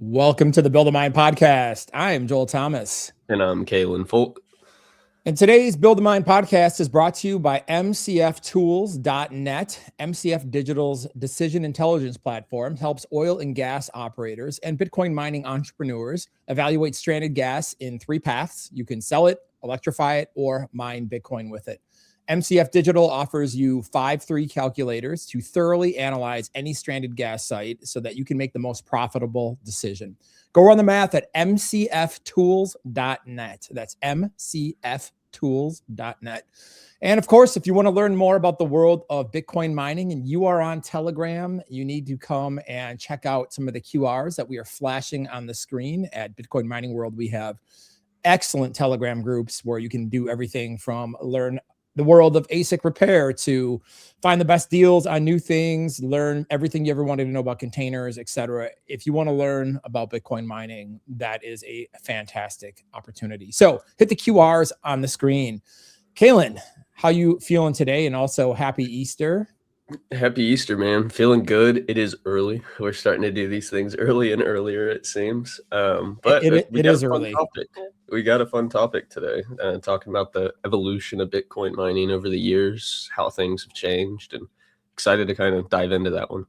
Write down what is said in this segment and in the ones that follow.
Welcome to the Build a Mind podcast. I am Joel Thomas. And I'm Kalen Folk. And today's Build a Mind podcast is brought to you by mcftools.net. MCF Digital's decision intelligence platform helps oil and gas operators and Bitcoin mining entrepreneurs evaluate stranded gas in three paths. You can sell it, electrify it, or mine Bitcoin with it. MCF Digital offers you 5-3 calculators to thoroughly analyze any stranded gas site so that you can make the most profitable decision. Go run the math at mcftools.net. That's mcftools.net. And of course, if you want to learn more about the world of Bitcoin mining and you are on Telegram, you need to come and check out some of the QRs that we are flashing on the screen at Bitcoin Mining World. We have excellent Telegram groups where you can do everything from learn the world of ASIC repair to find the best deals on new things, learn everything you ever wanted to know about containers, etc. If you want to learn about Bitcoin mining, that is a fantastic opportunity. So hit the QRs on the screen. Kalen, how you feeling today? And also happy Easter. Happy Easter, man. Feeling good. It is early. We're starting to do these things early and earlier, it seems. But it is early. We got a fun topic today, talking about the evolution of Bitcoin mining over the years, how things have changed, and excited to kind of dive into that one.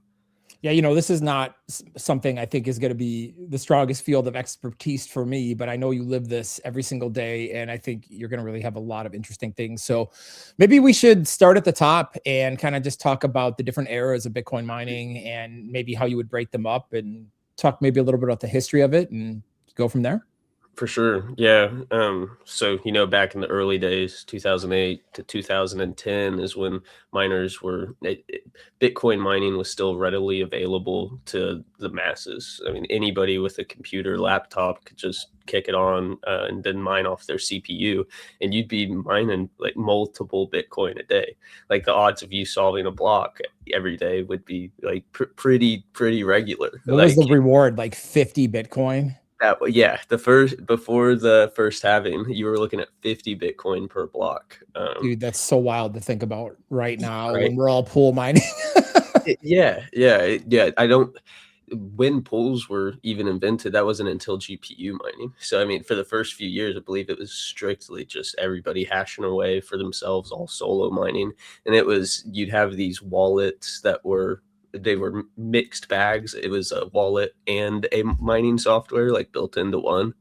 Yeah, you know, this is not something I think is going to be the strongest field of expertise for me, but I know you live this every single day, and I think you're going to really have a lot of interesting things. So maybe we should start at the top and kind of just talk about the different eras of Bitcoin mining and maybe how you would break them up and talk maybe a little bit about the history of it and go from there. For sure. Yeah. So, back in the early days, 2008 to 2010 is when miners were, Bitcoin mining was still readily available to the masses. I mean, anybody with a computer, laptop could just kick it on and then mine off their CPU, and you'd be mining like multiple Bitcoin a day. Like the odds of you solving a block every day would be like pretty regular. What was the reward? Like 50 Bitcoin? Before the first halving, you were looking at 50 Bitcoin per block. Dude, that's so wild to think about right now, right? When we're all pool mining. Yeah. When pools were even invented, that wasn't until GPU mining. So, I mean, for the first few years, I believe it was strictly just everybody hashing away for themselves, all solo mining. And you'd have these wallets they were mixed bags. It was a wallet and a mining software like built into one.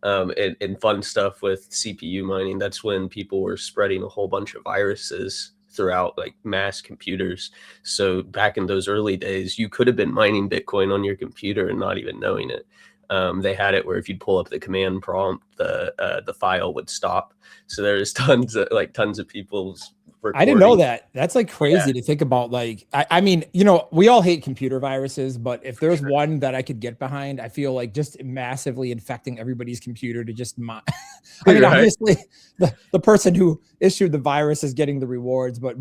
And fun stuff with CPU mining. That's when people were spreading a whole bunch of viruses throughout like mass computers. So back in those early days, you could have been mining Bitcoin on your computer and not even knowing it. They had it where if you'd pull up the command prompt, the file would stop. So there's tons of people's recording. I didn't know that. That's like crazy to think about. Like, I mean, we all hate computer viruses, but if there's one that I could get behind, I feel like just massively infecting everybody's computer to just I mean, right. Obviously the person who issued the virus is getting the rewards, but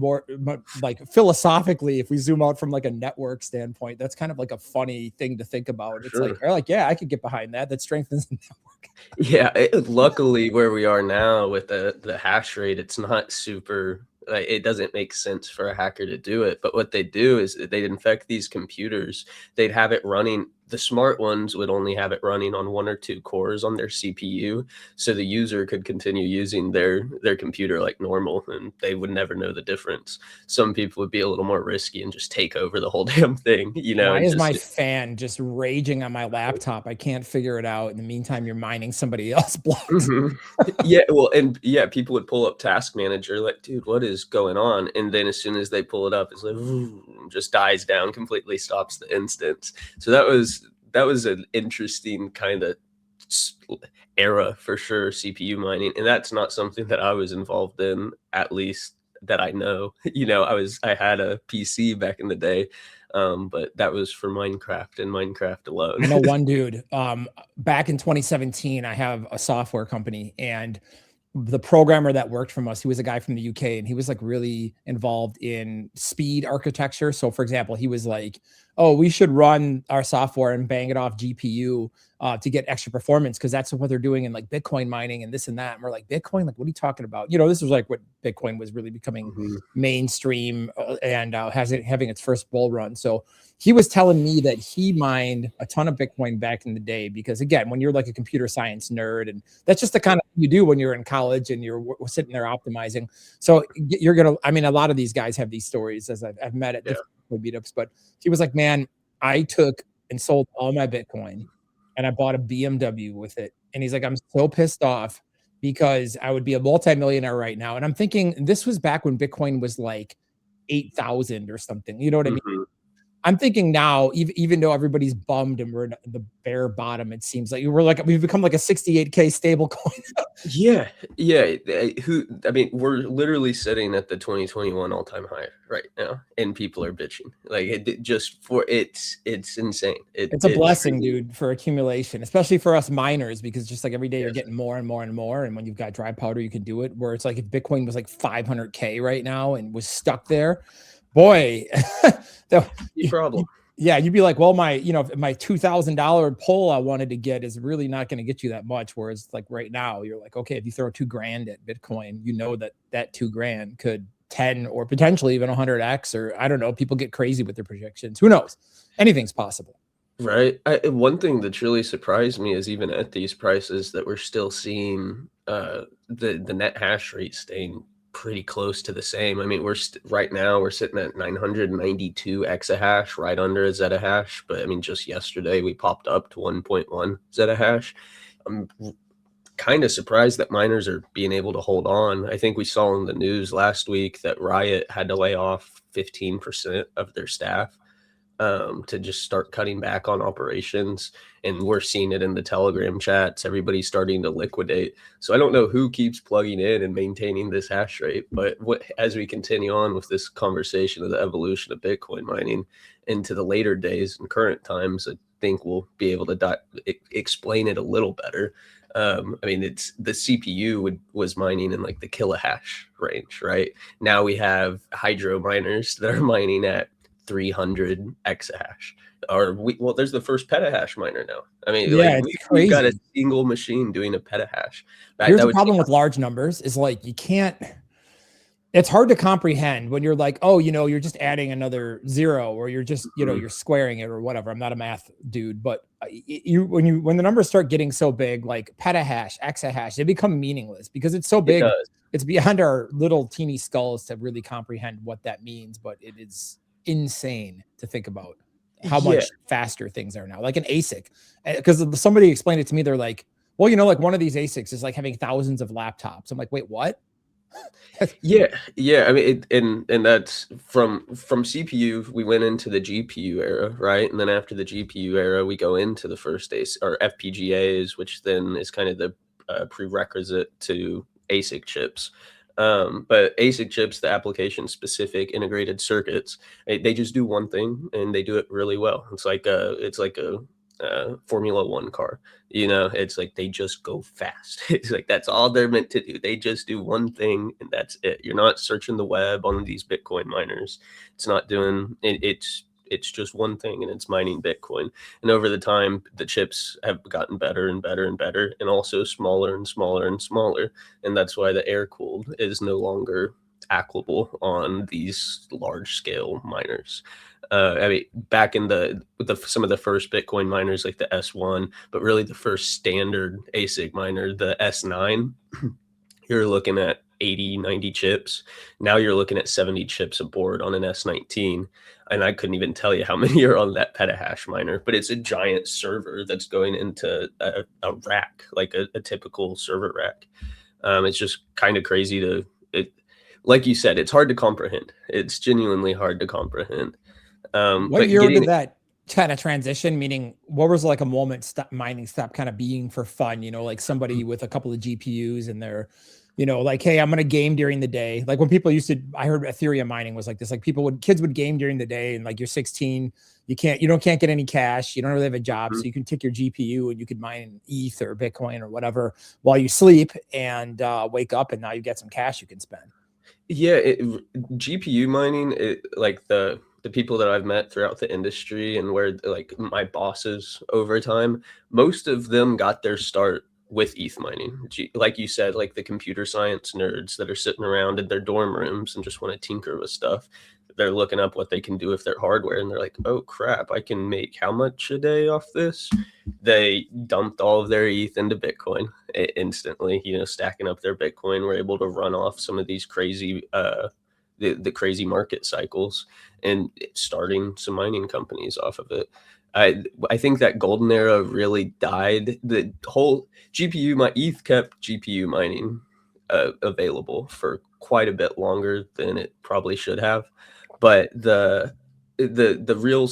like philosophically, if we zoom out from like a network standpoint, that's kind of like a funny thing to think about. It's like, yeah, I could get behind that. That strengthens the network. Yeah. Luckily where we are now with the hash rate, it's not super, it doesn't make sense for a hacker to do it. But what they do is they'd infect these computers. They'd have it running. The smart ones would only have it running on 1 or 2 cores on their CPU. So the user could continue using their computer like normal, and they would never know the difference. Some people would be a little more risky and just take over the whole damn thing. Why is my fan just raging on my laptop? I can't figure it out. In the meantime, you're mining somebody else's blocks. Yeah, well, and yeah, people would pull up Task Manager like, dude, what is going on? And then as soon as they pull it up, it's like just dies down, completely stops the instance. So that was an interesting kind of era for sure, CPU mining, and that's not something that I was involved in, at least that I know. I had a PC back in the day, but that was for Minecraft and Minecraft alone. I know one dude. Back in 2017, I have a software company, and the programmer that worked from us, he was a guy from the UK, and he was like really involved in speed architecture. So for example, he was like, oh, we should run our software and bang it off GPU to get extra performance, because that's what they're doing in like Bitcoin mining and this and that. And we're like, Bitcoin, like, what are you talking about? You know, this was like what Bitcoin was really becoming Mhm. mainstream, and having its first bull run. So he was telling me that he mined a ton of Bitcoin back in the day, because again, when you're like a computer science nerd, and that's just the kind of thing you do when you're in college and you're sitting there optimizing. So you're gonna, I mean, a lot of these guys have these stories, as I've met at Yeah. different meetups. But he was like, man, I took and sold all my Bitcoin, and I bought a BMW with it. And he's like, I'm so pissed off because I would be a multimillionaire right now. And I'm thinking, this was back when Bitcoin was like 8,000 or something. You know what I mean? Mhm. I'm thinking now, even though everybody's bummed and we're in the bare bottom, it seems like we've become like a 68K stable coin. Yeah, yeah. I mean, we're literally sitting at the 2021 all-time high right now, and people are bitching. Like just for it's insane. It's a It blessing, truly, dude, for accumulation, especially for us miners, because just like every day you're yes. getting more and more and more. And when you've got dry powder, you can do it. Where it's like if Bitcoin was like 500K right now and was stuck there, boy, the, The problem. yeah, you'd be like, well, my $2,000 pull I wanted to get is really not going to get you that much. Whereas like right now, you're like, okay, if you throw $2,000 at Bitcoin, you know that $2,000 could 10 or potentially even 100x, or I don't know. People get crazy with their projections. Who knows? Anything's possible. Right. One thing that's really surprised me is even at these prices that we're still seeing the net hash rate staying pretty close to the same. I mean, right now we're sitting at 992 exahash, right under a zettahash. But I mean, just yesterday we popped up to 1.1 zettahash. I'm kind of surprised that miners are being able to hold on. I think we saw in the news last week that Riot had to lay off 15% of their staff to just start cutting back on operations. And we're seeing it in the Telegram chats. Everybody's starting to liquidate. So I don't know who keeps plugging in and maintaining this hash rate. But as we continue on with this conversation of the evolution of Bitcoin mining into the later days and current times, I think we'll be able to explain it a little better. I mean, it's the CPU was mining in like the kilohash range, right? Now we have hydro miners that are mining at 300 exahash, or well, there's the first petahash miner now. I mean, like Yeah, it's we've got a crazy. single machine doing a petahash. Here's That the would take problem with large numbers is like you can't, it's hard to comprehend when you're like, oh, you're just adding another zero, or you're just, you're squaring it or whatever. I'm not a math dude, but when the numbers start getting so big, like petahash, exahash, they become meaningless because it's so it big. does. It's beyond our little teeny skulls to really comprehend what that means, but it is insane to think about how Yeah, much faster things are now. Like an ASIC, because somebody explained it to me. They're like, well, like one of these ASICs is like having thousands of laptops. I'm like, wait, what? yeah, yeah. I mean, and that's from CPU. We went into the GPU era, right? And then after the GPU era, we go into the first ASIC or FPGAs, which then is kind of the prerequisite to ASIC chips. But ASIC chips, the application specific integrated circuits, they just do one thing and they do it really well. It's like a Formula One car. It's like they just go fast. It's like that's all they're meant to do. They just do one thing and that's it. You're not searching the web on these Bitcoin miners. It's not doing it. It's just one thing and it's mining Bitcoin. And over the time, the chips have gotten better and better and better, and also smaller and smaller and smaller. And that's why the air cooled is no longer applicable on these large scale miners. I mean, back in some of the first Bitcoin miners, like the S1, but really the first standard ASIC miner, the S9, you're looking at 80, 90 chips. Now you're looking at 70 chips aboard on an S19. And I couldn't even tell you how many are on that petahash miner, but it's a giant server that's going into a rack, like a typical server rack. It's just kind of crazy like you said, it's hard to comprehend. It's genuinely hard to comprehend. What But year getting did that kind of transition? Meaning, what was like a moment mining stop kind of being for fun? Like somebody with a couple of GPUs and they're, like, hey, I'm gonna game during the day. Like when people used to, I heard Ethereum mining was like this. Like kids would game during the day, and like you're 16, you can't get any cash. You don't really have a job, so you can take your GPU and you could mine ETH or Bitcoin or whatever while you sleep and wake up, and now you get some cash you can spend. Yeah, GPU mining, like the people that I've met throughout the industry and where like my bosses over time, most of them got their start with ETH mining. Like you said, like the computer science nerds that are sitting around in their dorm rooms and just want to tinker with stuff. They're looking up what they can do with their hardware and they're like, oh crap, I can make how much a day off this? They dumped all of their ETH into Bitcoin instantly, you know, stacking up their Bitcoin, were able to run off some of these crazy the crazy market cycles and starting some mining companies off of it. I think that golden era really died. The whole my ETH kept GPU mining available for quite a bit longer than it probably should have, but the real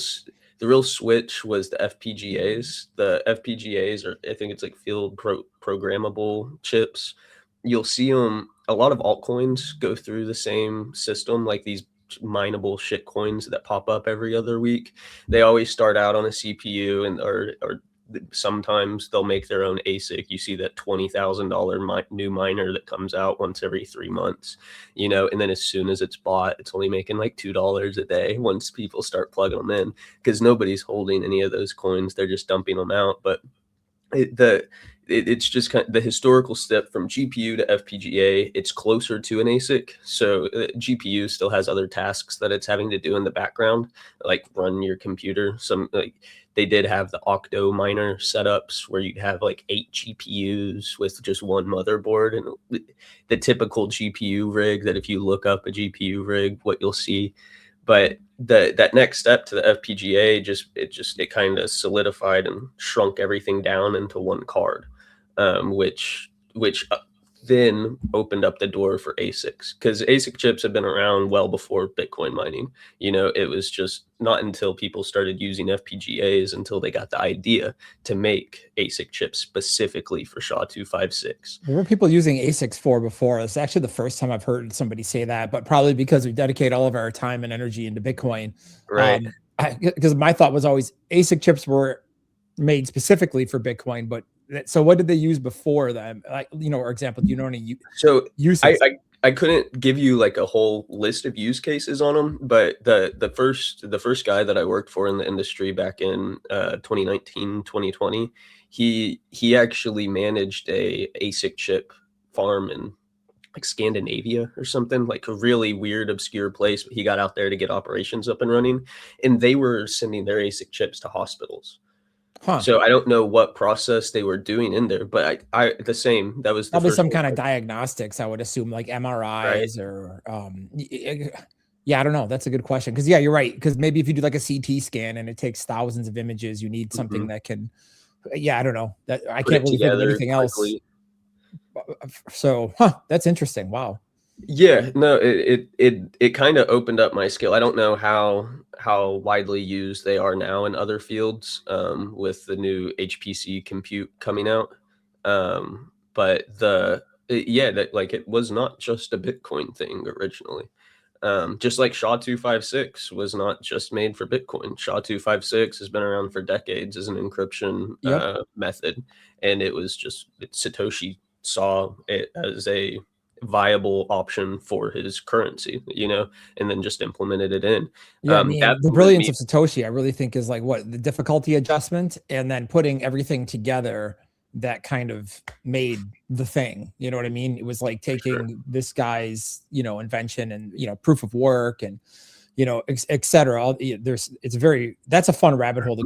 switch was the FPGAs. The FPGAs are, I think it's like programmable chips. You'll see them, a lot of altcoins go through the same system, like these mineable shit coins that pop up every other week. They always start out on a CPU and or sometimes they'll make their own ASIC. You see that $20,000 new miner that comes out once every 3 months, you know, and then as soon as it's bought, it's only making like $2 a day once people start plugging them in, because nobody's holding any of those coins. They're just dumping them out. But it's just kind of the historical step from GPU to FPGA. It's closer to an ASIC. So GPU still has other tasks that it's having to do in the background, like run your computer. Some like they did have the octo miner setups where you'd have like 8 GPUs with just one motherboard, and the typical GPU rig that if you look up a GPU rig, what you'll see. But that next step to the FPGA it kind of solidified and shrunk everything down into one card, which then opened up the door for ASICs, because ASIC chips have been around well before Bitcoin mining. You know, it was just not until people started using FPGAs until they got the idea to make ASIC chips specifically for SHA-256. What were people using ASICs for before? It's actually the first time I've heard somebody say that, but probably because we dedicate all of our time and energy into Bitcoin. Right. Because my thought was always ASIC chips were made specifically for Bitcoin, but so what did they use before them? Like, you know, for example, do you know any uses? I couldn't give you like a whole list of use cases on them, but the first guy that I worked for in the industry back in 2019, 2020, he actually managed a ASIC chip farm in like Scandinavia or something, like a really weird, obscure place. But he got out there to get operations up and running, and they were sending their ASIC chips to hospitals. Huh. So I don't know what process they were doing in there, but that was the Probably first some kind of diagnostics, I would assume, like MRIs, right? Or yeah, I don't know. That's a good question. Because yeah, you're right. Because maybe if you do like a CT scan and it takes thousands of images, you need something that can. Yeah, I don't know. That I can't really think of anything quickly else. So, that's interesting. Wow. Yeah, no, it kind of opened up my skill. I don't know how widely used they are now in other fields, with the new HPC compute coming out. But that like it was not just a Bitcoin thing originally. Just like SHA-256 was not just made for Bitcoin. SHA-256 has been around for decades as an encryption method, and Satoshi saw it as a viable option for his currency, you know, and then just implemented it in. Yeah, I mean, the brilliance of Satoshi, I really think, is like the difficulty adjustment and then putting everything together that kind of made the thing. You know what I mean? It was like taking this guy's, you know, invention and, you know, proof of work and, you know, et cetera. That's a fun rabbit hole to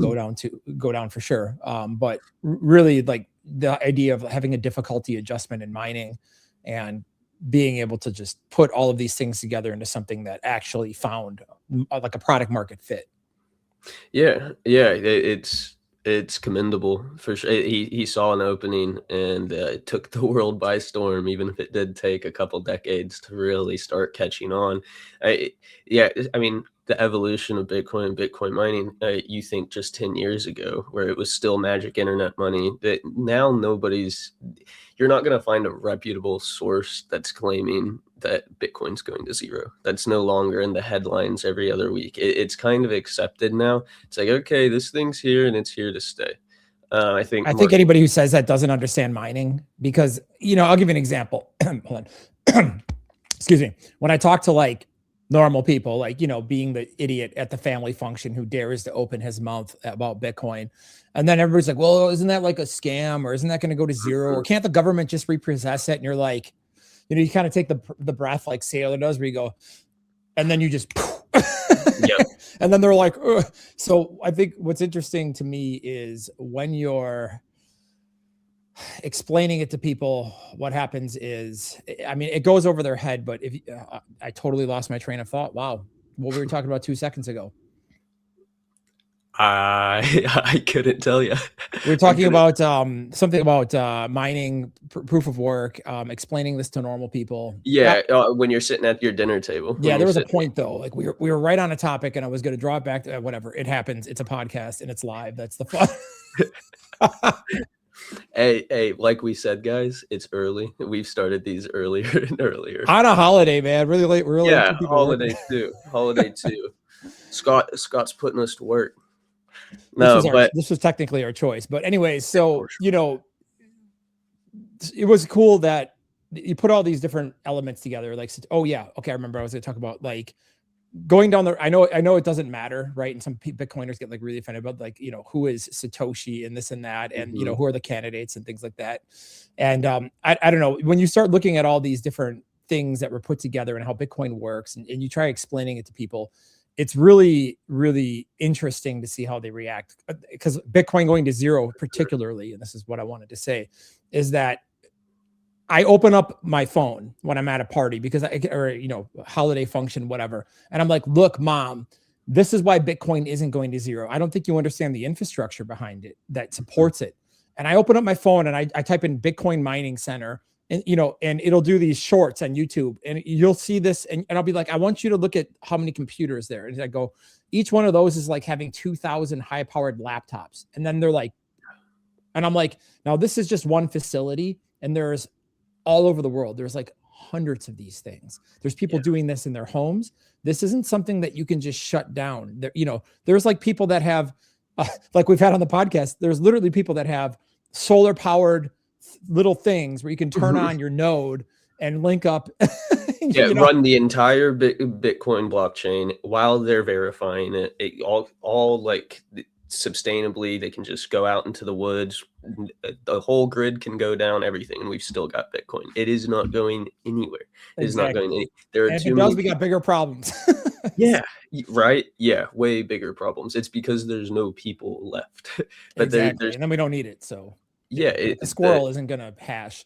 go down for sure. But really, like the idea of having a difficulty adjustment in mining and being able to just put all of these things together into something that actually found like a product market fit. Yeah, it's commendable for sure. He saw an opening and it took the world by storm, even if it did take a couple decades to really start catching on. I mean, the evolution of Bitcoin mining, you think just 10 years ago, where it was still magic internet money, that now you're not going to find a reputable source that's claiming that Bitcoin's going to zero. That's no longer in the headlines every other week. It's kind of accepted now. It's like, okay, this thing's here and it's here to stay. I think anybody who says that doesn't understand mining, because, you know, I'll give you an example. Hold on. Excuse me. When I talk to like normal people, like, being the idiot at the family function who dares to open his mouth about Bitcoin. And then everybody's like, well, isn't that like a scam, or isn't that going to go to zero? Or can't the government just repossess it? And you're like, you kind of take the breath like Sailor does, where you go, and then you just, Yep. and then they're like, ugh. So I think what's interesting to me is when you're explaining it to people, what happens is, I mean, it goes over their head, but if I totally lost my train of thought. Wow. What we were talking about 2 seconds ago. I couldn't tell you. We were talking about something about mining, proof of work, explaining this to normal people. Yeah, when you're sitting at your dinner table. Yeah, there was a point though. Like we were right on a topic, and I was going to draw it back to whatever. It happens. It's a podcast and it's live. That's the fun. Hey, like we said, guys, it's early. We've started these earlier and earlier. On a holiday, man. Really late. Really Yeah, late. holiday too. Holiday too. Scott's putting us to work. No, but this was technically our choice. But anyways, so it was cool that you put all these different elements together. Like, oh yeah, okay, I remember I was going to talk about like going down the. I know it doesn't matter, right? And some Bitcoiners get like really offended about like who is Satoshi and this and that, and who are the candidates and things like that. And I don't know, when you start looking at all these different things that were put together and how Bitcoin works, and you try explaining it to people, it's really, really interesting to see how they react. Because Bitcoin going to zero, particularly, and this is what I wanted to say, is that I open up my phone when I'm at a party or holiday function, whatever. And I'm like, look, mom, this is why Bitcoin isn't going to zero. I don't think you understand the infrastructure behind it that supports it. And I open up my phone and I type in Bitcoin mining center, and and it'll do these shorts on YouTube, and you'll see this, and I'll be like, I want you to look at how many computers there. And I go, each one of those is like having 2,000 high-powered laptops. And then they're like, and I'm like, now this is just one facility, and there's all over the world, there's like hundreds of these things. There's people doing this in their homes. This isn't something that you can just shut down. There, there's like people that have, like we've had on the podcast, there's literally people that have solar powered little things where you can turn on your node and link up. Run the entire Bitcoin blockchain while they're verifying it. All like sustainably. They can just go out into the woods. The whole grid can go down, everything, and we've still got Bitcoin. It is not going anywhere. It is not going any. There are and too if it many. Does we got bigger problems? Yeah, right. Yeah, way bigger problems. It's because there's no people left. But exactly. And then we don't need it. So yeah, the squirrel isn't going to hash.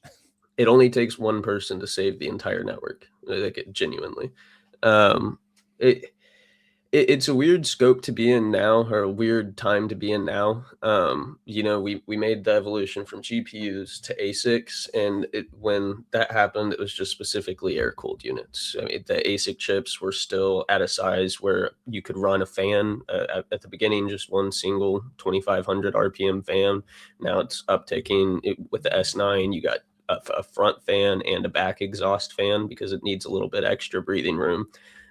It only takes one person to save the entire network. Like genuinely, it's a weird scope to be in now, or a weird time to be in now. We made the evolution from GPUs to ASICs, and when that happened, it was just specifically air-cooled units. I mean, the ASIC chips were still at a size where you could run a fan. At the beginning, just one single 2,500 RPM fan. Now it's upticking. With the S9, you got a front fan and a back exhaust fan because it needs a little bit extra breathing room.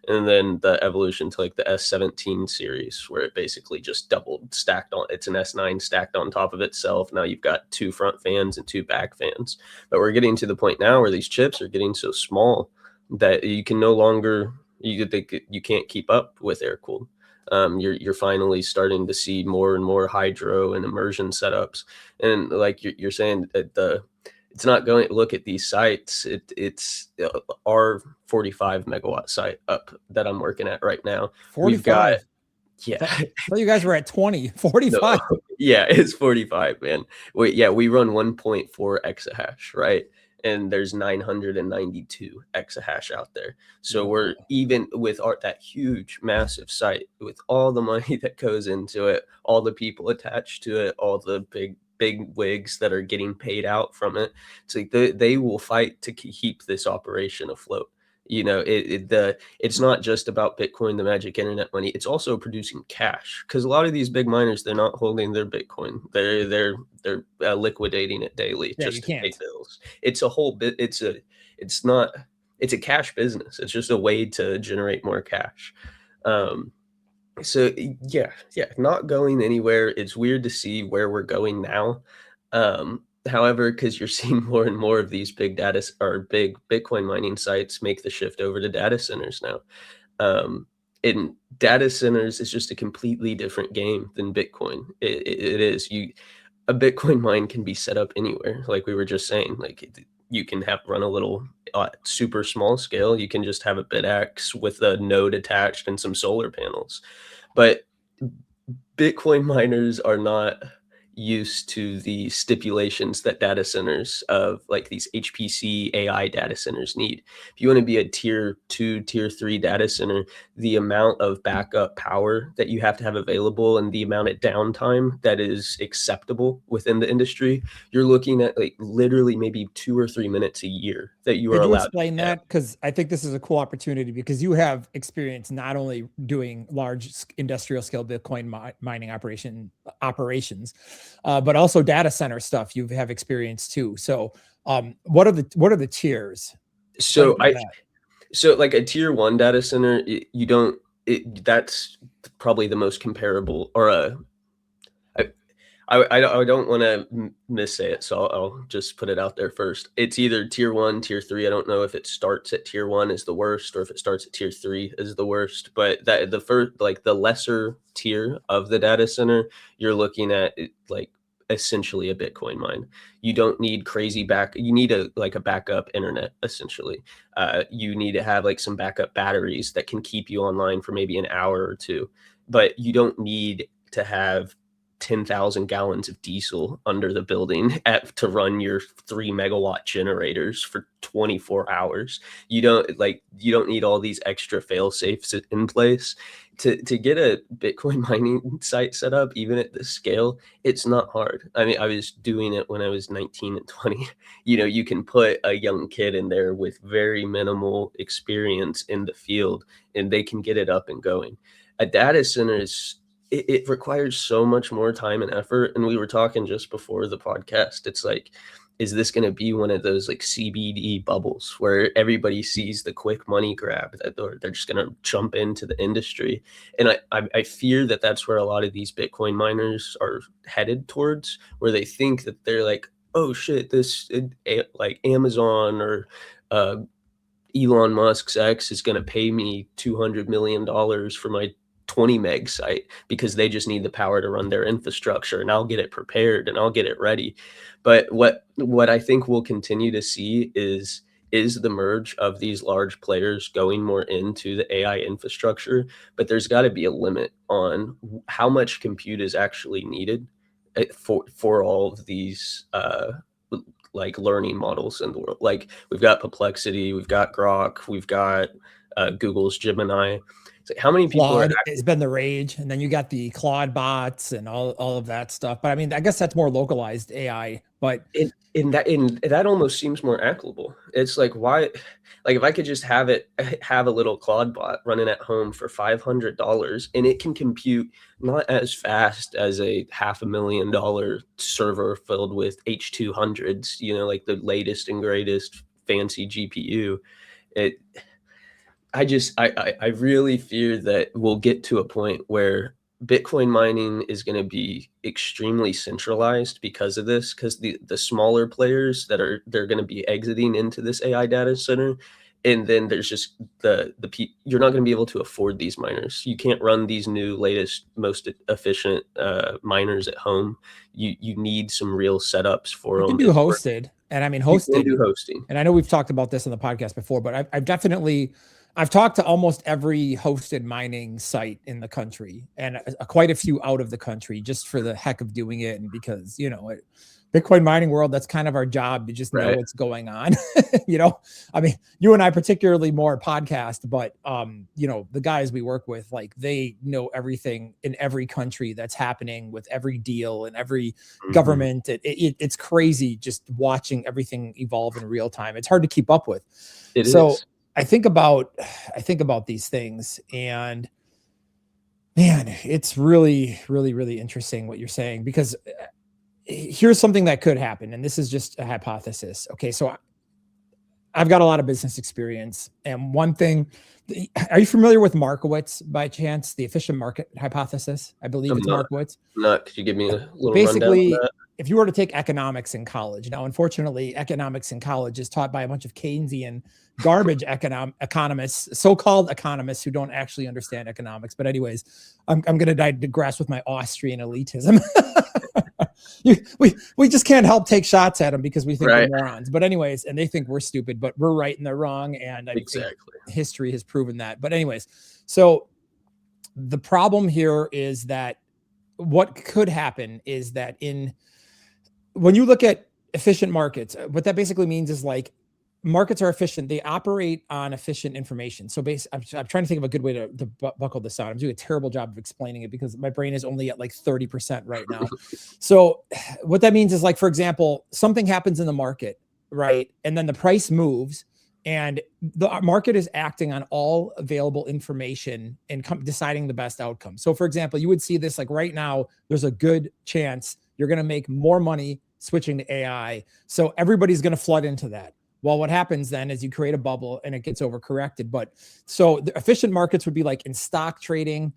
And then the evolution to like the S17 series, where it basically just doubled, stacked on. It's an S9 stacked on top of itself. Now you've got 2 front fans and 2 back fans. But we're getting to the point now where these chips are getting so small that you can no longer, you can't keep up with air cooled. You're finally starting to see more and more hydro and immersion setups. And like you're saying, it's not going to look at these sites. It's our 45 megawatt site up that I'm working at right now. 45. We've got, I thought you guys were at 20, 45. No, yeah, it's 45, man. We run 1.4 exahash, right? And there's 992 exahash out there. So we're even with that huge, massive site, with all the money that goes into it, all the people attached to it, all the big wigs that are getting paid out from it. It's like they will fight to keep this operation afloat. It's not just about Bitcoin, the magic internet money. It's also producing cash, because a lot of these big miners, they're not holding their Bitcoin. They're liquidating it daily just to pay bills. It's a whole bit. It's a cash business. It's just a way to generate more cash. So yeah, not going anywhere. It's weird to see where we're going now. However, because you're seeing more and more of these big Bitcoin mining sites make the shift over to data centers now. In data centers is just a completely different game than Bitcoin. It is a Bitcoin mine can be set up anywhere, like we were just saying. Like you can have run a little super small scale. You can just have a BitX with a node attached and some solar panels. But Bitcoin miners are not used to the stipulations that data centers of like these HPC AI data centers need. If you want to be a tier 2, tier 3 data center, the amount of backup power that you have to have available and the amount of downtime that is acceptable within the industry, you're looking at like literally maybe 2 or 3 minutes a year that you are Could you allowed explain to have. that? Because I think this is a cool opportunity because you have experience not only doing large industrial scale Bitcoin mining operations, but also data center stuff. You have experience too. So, what are the tiers? Explain So to me I that. so like a tier 1 data center, you don't that's probably the most comparable, or I I don't want to missay it, so I'll just put it out there first. It's either tier 1, tier 3. I don't know if it starts at tier 1 is the worst or if it starts at tier 3 is the worst, but that the first, like the lesser tier of the data center, you're looking at like essentially a Bitcoin mine. You don't need crazy you need a like a backup internet essentially. You need to have like some backup batteries that can keep you online for maybe an hour or two, but you don't need to have 10,000 gallons of diesel under the building to run your 3 megawatt generators for 24 hours. You don't need all these extra fail safes in place to get a Bitcoin mining site set up, even at this scale. It's not hard. I mean, I was doing it when I was 19 and 20. You can put a young kid in there with very minimal experience in the field and they can get it up and going. A data center it requires so much more time and effort. And we were talking just before the podcast. It's like, is this going to be one of those like CBD bubbles where everybody sees the quick money grab that they're just going to jump into the industry? And I fear that that's where a lot of these Bitcoin miners are headed towards, where they think that they're like, oh shit, like Amazon or uh, Elon Musk's X is going to pay me $200 million for my 20 meg site because they just need the power to run their infrastructure, and I'll get it prepared and I'll get it ready. But what I think we'll continue to see is the merge of these large players going more into the AI infrastructure, but there's got to be a limit on how much compute is actually needed for all of these like learning models in the world. Like we've got Perplexity, we've got Grok, we've got Google's Gemini. It's like how many people Claude has been the rage, and then you got the Claude bots and all of that stuff. But I mean, I guess that's more localized AI. But in that almost seems more equitable. It's like, why, like if I could just have a little Claude bot running at home for $500 and it can compute not as fast as a $500,000 server filled with H200s, like the latest and greatest fancy GPU. I really fear that we'll get to a point where Bitcoin mining is going to be extremely centralized because of this, because the smaller players they're going to be exiting into this AI data center. And then there's just you're not going to be able to afford these miners. You can't run these new latest most efficient miners at home. You need some real setups for you them. can do hosted, and I mean You can hosted. do hosting. And I know we've talked about this on the podcast before, but I've talked to almost every hosted mining site in the country, and quite a few out of the country, just for the heck of doing it, and because Bitcoin mining world, that's kind of our job to just know what's going on. I mean, you and I particularly more podcast, but the guys we work with, like they know everything in every country that's happening with every deal and every government. It's crazy just watching everything evolve in real time. It's hard to keep up with. It so is. I think about these things, and man, it's really, really, really interesting what you're saying, because here's something that could happen. And this is just a hypothesis. Okay. So I've got a lot of business experience. And one thing, are you familiar with Markowitz by chance? The efficient market hypothesis? I believe it's Markowitz. Not. Could you give me a little Basically, rundown on that? if you were to take economics in college, now, unfortunately, economics in college is taught by a bunch of Keynesian garbage economists, so-called economists who don't actually understand economics. But anyways, I'm going to digress with my Austrian elitism. we just can't help take shots at them because we think they're morons. But anyways, and they think we're stupid, but we're right and they're wrong. And I think history has proven that. But anyways, so the problem here is that what could happen is that when you look at efficient markets, what that basically means is like markets are efficient. They operate on efficient information. So I'm trying to think of a good way to buckle this out. I'm doing a terrible job of explaining it because my brain is only at like 30% right now. So what that means is, like, for example, something happens in the market, right? And then the price moves and the market is acting on all available information and deciding the best outcome. So for example, you would see this like right now, there's a good chance you're going to make more money switching to AI. So everybody's going to flood into that. Well, what happens then is you create a bubble and it gets overcorrected. But so the efficient markets would be like in stock trading.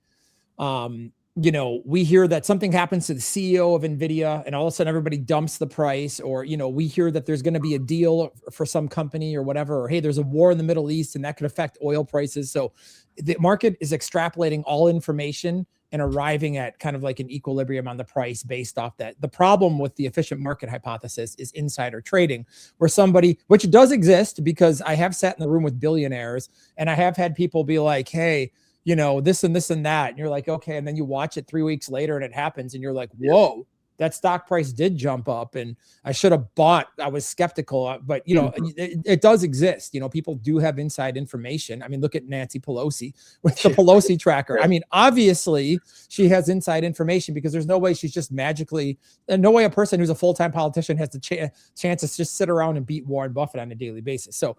We hear that something happens to the CEO of NVIDIA and all of a sudden everybody dumps the price, or, we hear that there's going to be a deal for some company or whatever, or, hey, there's a war in the Middle East and that could affect oil prices. So the market is extrapolating all information and arriving at kind of like an equilibrium on the price based off that. The problem with the efficient market hypothesis is insider trading, where somebody, which does exist because I have sat in the room with billionaires and I have had people be like, hey, this and this and that. And you're like, okay. And then you watch it 3 weeks later and it happens and you're like, whoa, that stock price did jump up and I should have bought. I was skeptical, but it does exist. People do have inside information. I mean, look at Nancy Pelosi with the Pelosi tracker. I mean, obviously she has inside information because there's no way she's just magically, and no way a person who's a full-time politician has the chance to just sit around and beat Warren Buffett on a daily basis. So,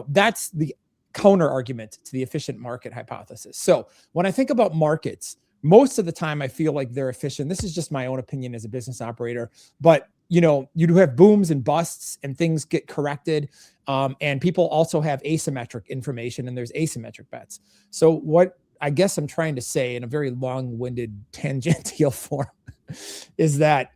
that's the counter argument to the efficient market hypothesis. So when I think about markets, most of the time I feel like they're efficient. This is just my own opinion as a business operator, but you do have booms and busts and things get corrected. And people also have asymmetric information and there's asymmetric bets. So what I guess I'm trying to say in a very long-winded tangential form is that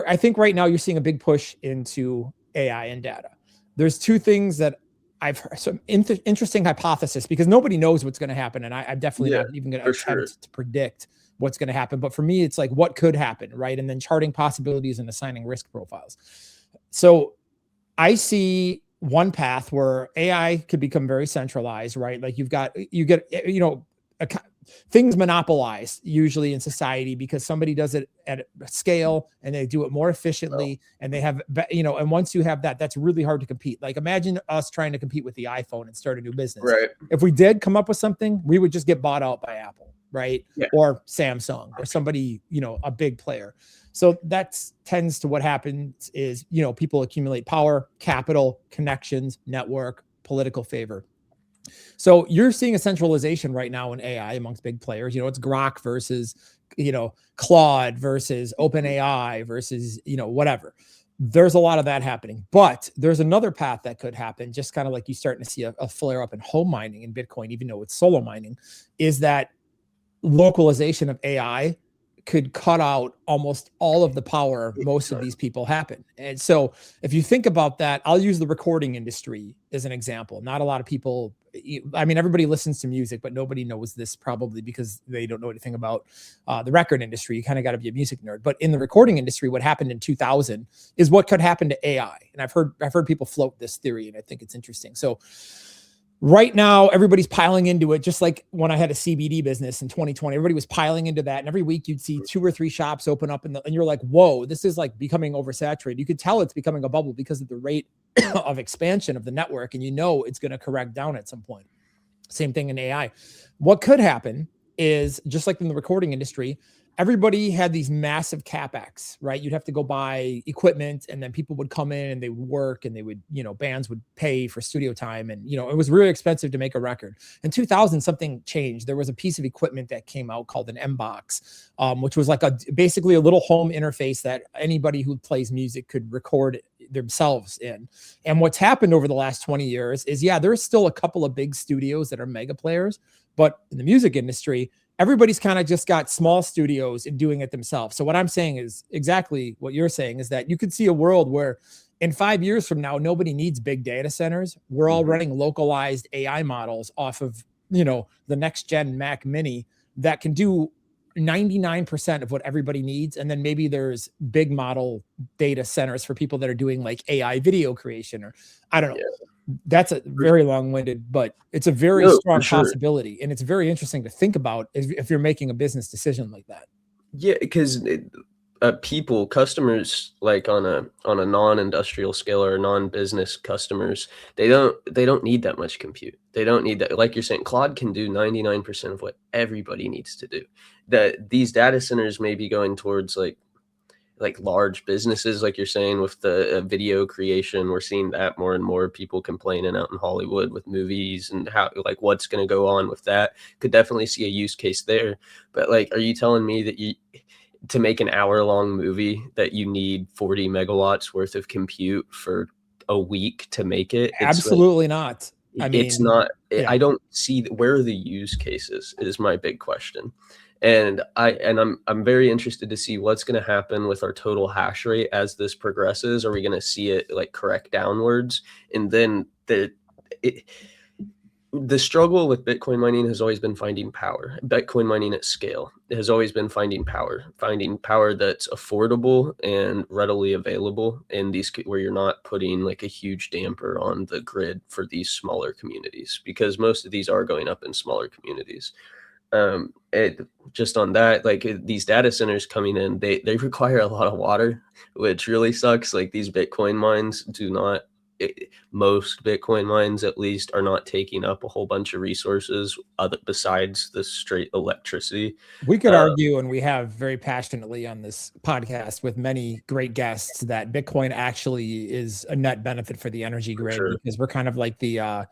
I think right now you're seeing a big push into AI and data. There's two things that I've heard, some interesting hypothesis, because nobody knows what's going to happen. And I'm definitely not even going to attempt to predict what's going to happen. But for me, it's like, what could happen, right? And then charting possibilities and assigning risk profiles. So I see one path where AI could become very centralized, right? Like you get things monopolized usually in society because somebody does it at a scale and they do it more efficiently and they have, and once you have that, that's really hard to compete. Like imagine us trying to compete with the iPhone and start a new business. Right. If we did come up with something, we would just get bought out by Apple, right? Yeah. Or Samsung or somebody, a big player. So that tends to what happens is, people accumulate power, capital, connections, network, political favor. So you're seeing a centralization right now in AI amongst big players. It's Grok versus, Claude versus OpenAI versus, whatever. There's a lot of that happening, but there's another path that could happen. Just kind of like you starting to see a flare up in home mining in Bitcoin, even though it's solo mining, is that localization of AI could cut out almost all of the power most of these people happen. And so if you think about that, I'll use the recording industry as an example. Not a lot of people, everybody listens to music, but nobody knows this probably because they don't know anything about the record industry. You kind of got to be a music nerd. But in the recording industry, what happened in 2000 is what could happen to AI. And I've heard people float this theory, and I think it's interesting. So right now, everybody's piling into it, just like when I had a CBD business in 2020, everybody was piling into that. And every week you'd see 2 or 3 shops open up and you're like, whoa, this is like becoming oversaturated. You could tell it's becoming a bubble because of the rate of expansion of the network. And it's going to correct down at some point. Same thing in AI. What could happen is just like in the recording industry, everybody had these massive CapEx, right? You'd have to go buy equipment and then people would come in and they would work and they would, bands would pay for studio time. And, it was really expensive to make a record. In 2000, something changed. There was a piece of equipment that came out called an M-Box, which was like basically a little home interface that anybody who plays music could record themselves in. And what's happened over the last 20 years is, there's still a couple of big studios that are mega players, but in the music industry, everybody's kind of just got small studios and doing it themselves. So what I'm saying is exactly what you're saying, is that you could see a world where in 5 years from now, nobody needs big data centers. We're all running localized AI models off of, the next gen Mac Mini that can do 99% of what everybody needs. And then maybe there's big model data centers for people that are doing like AI video creation, or I don't know. Yeah. That's a very long-winded, but it's a very strong possibility. And it's very interesting to think about if you're making a business decision like that. Yeah, because people, customers, like on a non-industrial scale or non-business customers, they don't need that much compute. They don't need that. Like you're saying, Claude can do 99% of what everybody needs to do. That these data centers may be going towards like large businesses, like you're saying, with the video creation. We're seeing that more and more, people complaining out in Hollywood with movies and how, like, what's going to go on with that. Could definitely see a use case there. But like, are you telling me that to make an hour-long movie that you need 40 megawatts worth of compute for a week to make it? Absolutely not. I mean, it's not. Yeah. I don't see where are the use cases is my big question. And I'm very interested to see what's going to happen with our total hash rate as this progresses. Are we going to see it like correct downwards? And then the struggle with Bitcoin mining has always been finding power. Bitcoin mining at scale has always been finding power that's affordable and readily available in these, where you're not putting like a huge damper on the grid for these smaller communities, because most of these are going up in smaller communities. Just on that, like these data centers coming in, they require a lot of water, which really sucks. Like these Bitcoin mines do not, most Bitcoin mines at least are not taking up a whole bunch of resources besides the straight electricity. We could argue, and we have very passionately on this podcast with many great guests, that Bitcoin actually is a net benefit for the energy grid, because we're kind of like the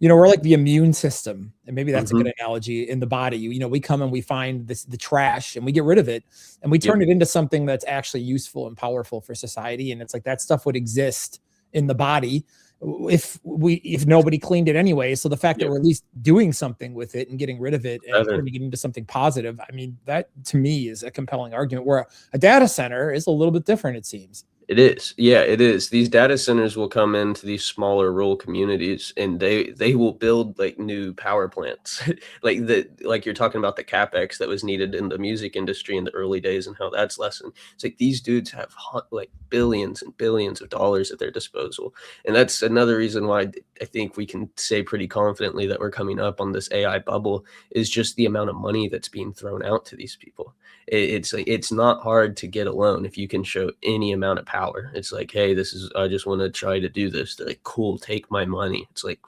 we're like the immune system, and maybe that's a good analogy in the body. We come and we find the trash and we get rid of it, and we turn it into something that's actually useful and powerful for society. And it's like that stuff would exist in the body if nobody cleaned it anyway. So the fact that we're at least doing something with it and getting rid of it and turning it into something positive, I mean, that to me is a compelling argument, where a data center is a little bit different, it seems. It is. Yeah, it is. These data centers will come into these smaller rural communities, and they will build like new power plants. like you're talking about the CapEx that was needed in the music industry in the early days and how that's lessened. It's like these dudes have like billions and billions of dollars at their disposal. And that's another reason why I think we can say pretty confidently that we're coming up on this AI bubble, is just the amount of money that's being thrown out to these people. It's not hard to get a loan if you can show any amount of power. It's like, hey, I just want to try to do this. They're like, cool, take my money. It's like,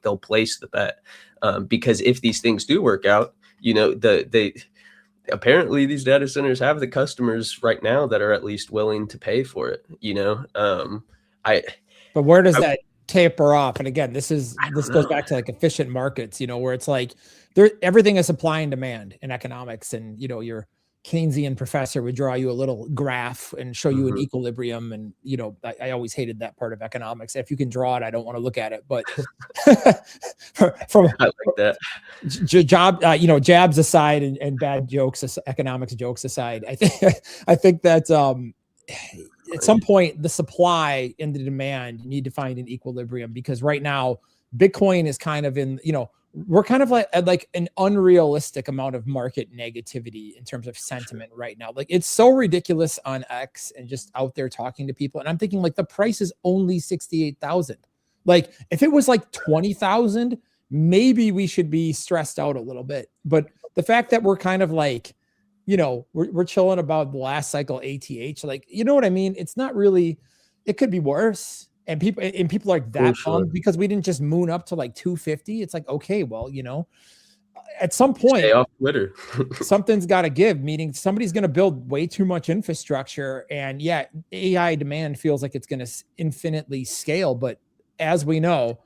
they'll place the bet, because if these things do work out, apparently these data centers have the customers right now that are at least willing to pay for it. But where does that taper off? And again, this goes back to like efficient markets, where it's like everything is supply and demand in economics, and your Keynesian professor would draw you a little graph and show you an equilibrium. And, I always hated that part of economics. If you can draw it, I don't want to look at it, but I like that. Jabs aside and bad jokes, economics jokes aside, I think that, at some point the supply and the demand need to find an equilibrium, because right now Bitcoin is kind of in, we're kind of like an unrealistic amount of market negativity in terms of sentiment right now. Like it's so ridiculous on X and just out there talking to people. And I'm thinking like the price is only 68,000. Like if it was like 20,000, maybe we should be stressed out a little bit. But the fact that we're kind of like, we're chilling about the last cycle ATH, like, you know what I mean? It's not really, it could be worse. And people are like that bummed because we didn't just moon up to like 250. It's like, okay, well, at some point, stay off Twitter. Something's got to give, meaning somebody's going to build way too much infrastructure. And yeah, AI demand feels like it's going to infinitely scale. But as we know,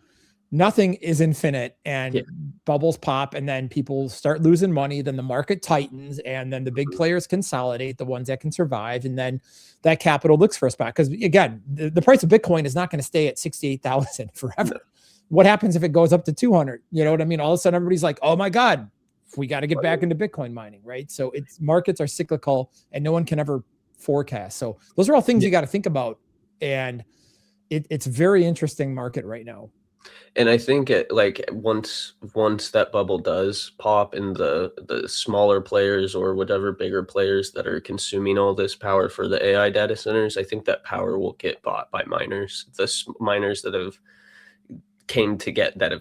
nothing is infinite, and bubbles pop, and then people start losing money. Then the market tightens, and then the big players consolidate, the ones that can survive. And then that capital looks for a spot. Because again, the price of Bitcoin is not going to stay at 68,000 forever. What happens if it goes up to 200? You know what I mean? All of a sudden everybody's like, oh my God, we got to get back into Bitcoin mining, right? So it's markets are cyclical and no one can ever forecast. So those are all things you got to think about. And it's very interesting market right now. And I think like once that bubble does pop and the smaller players or whatever bigger players that are consuming all this power for the AI data centers, I think that power will get bought by miners. The miners that have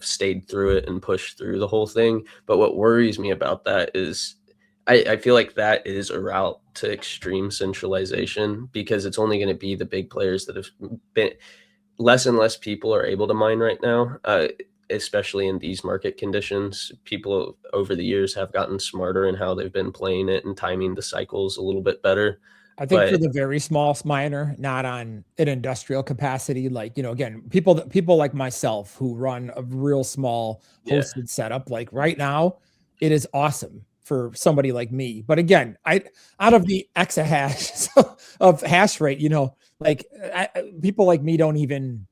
stayed through it and pushed through the whole thing. But what worries me about that is I feel like that is a route to extreme centralization, because it's only going to be the big players that have been. Less and less people are able to mine right now, especially in these market conditions. People over the years have gotten smarter in how they've been playing it and timing the cycles a little bit better. I think for But the very small miner, not on an industrial capacity, like, again, people like myself who run a real small yeah, hosted setup, like right now, it is awesome for somebody like me. But again, out of the exahash of hash rate, like people like me don't even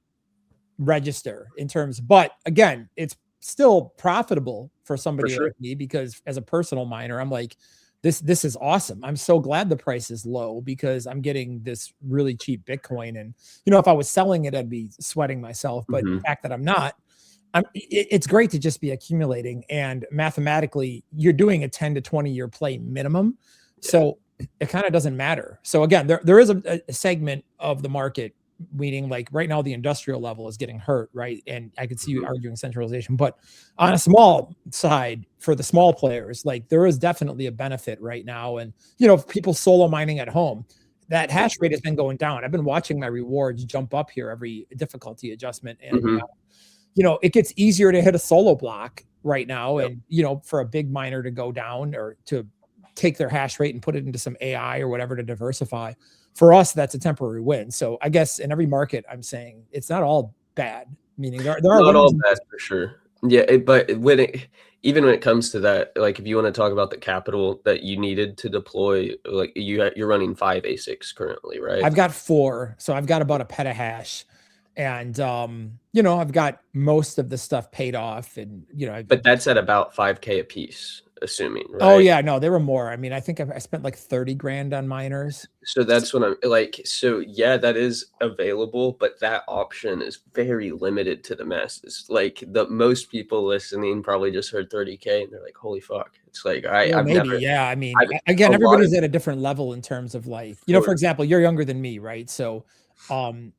register in terms, but again, it's still profitable for for somebody sure. like me, because as a personal miner, I'm like, this is awesome. I'm so glad the price is low because I'm getting this really cheap Bitcoin. And if I was selling it, I'd be sweating myself. But the fact that I'm not, it's great to just be accumulating. And mathematically, you're doing a 10 to 20 year play minimum. Yeah. So it kind of doesn't matter. So again, there is a segment of the market, meaning like right now the industrial level is getting hurt, right? And I could see you arguing centralization, but on a small side for the small players, like there is definitely a benefit right now. And people solo mining at home, that hash rate has been going down. I've been watching my rewards jump up here every difficulty adjustment, and it gets easier to hit a solo block right now. Yep. And for a big miner to go down or to take their hash rate and put it into some AI or whatever to diversify, for us, that's a temporary win. So I guess in every market, I'm saying it's not all bad, meaning there are Not all winners. bad for sure. Yeah, but even when it comes to that, like if you want to talk about the capital that you needed to deploy, like you're running 5 ASICs currently, right? I've got 4, so I've got about a petahash, and I've got most of the stuff paid off, and But that's at about 5K a piece, assuming, oh right? yeah, no, there were more. I mean, I think I spent like 30 grand on miners. So that's what I'm like. So yeah, that is available, but that option is very limited to the masses. Like the most people listening probably just heard 30K and they're like, "Holy fuck!" It's like Well, I've maybe, never. yeah. I mean, I've a again, lot of everybody's at a different level in terms of like, for course. example, you're younger than me, right? So, um,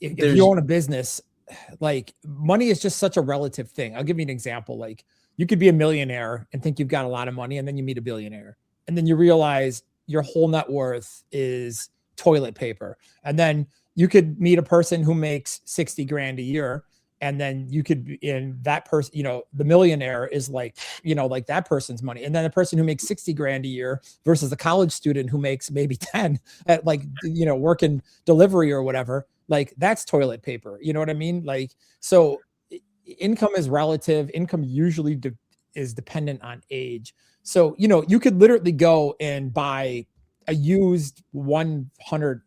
if you There's own a business, like money is just such a relative thing. I'll give you an example. Like you could be a millionaire and think you've got a lot of money, and then you meet a billionaire, and then you realize your whole net worth is toilet paper. And then you could meet a person who makes 60 grand a year, and then you could be in that person, the millionaire is like, like that person's money. And then the person who makes 60 grand a year versus a college student who makes maybe 10 at like, working delivery or whatever, like that's toilet paper. You know what I mean? Like, so income is relative. Income usually is dependent on age. So, you could literally go and buy a used 100,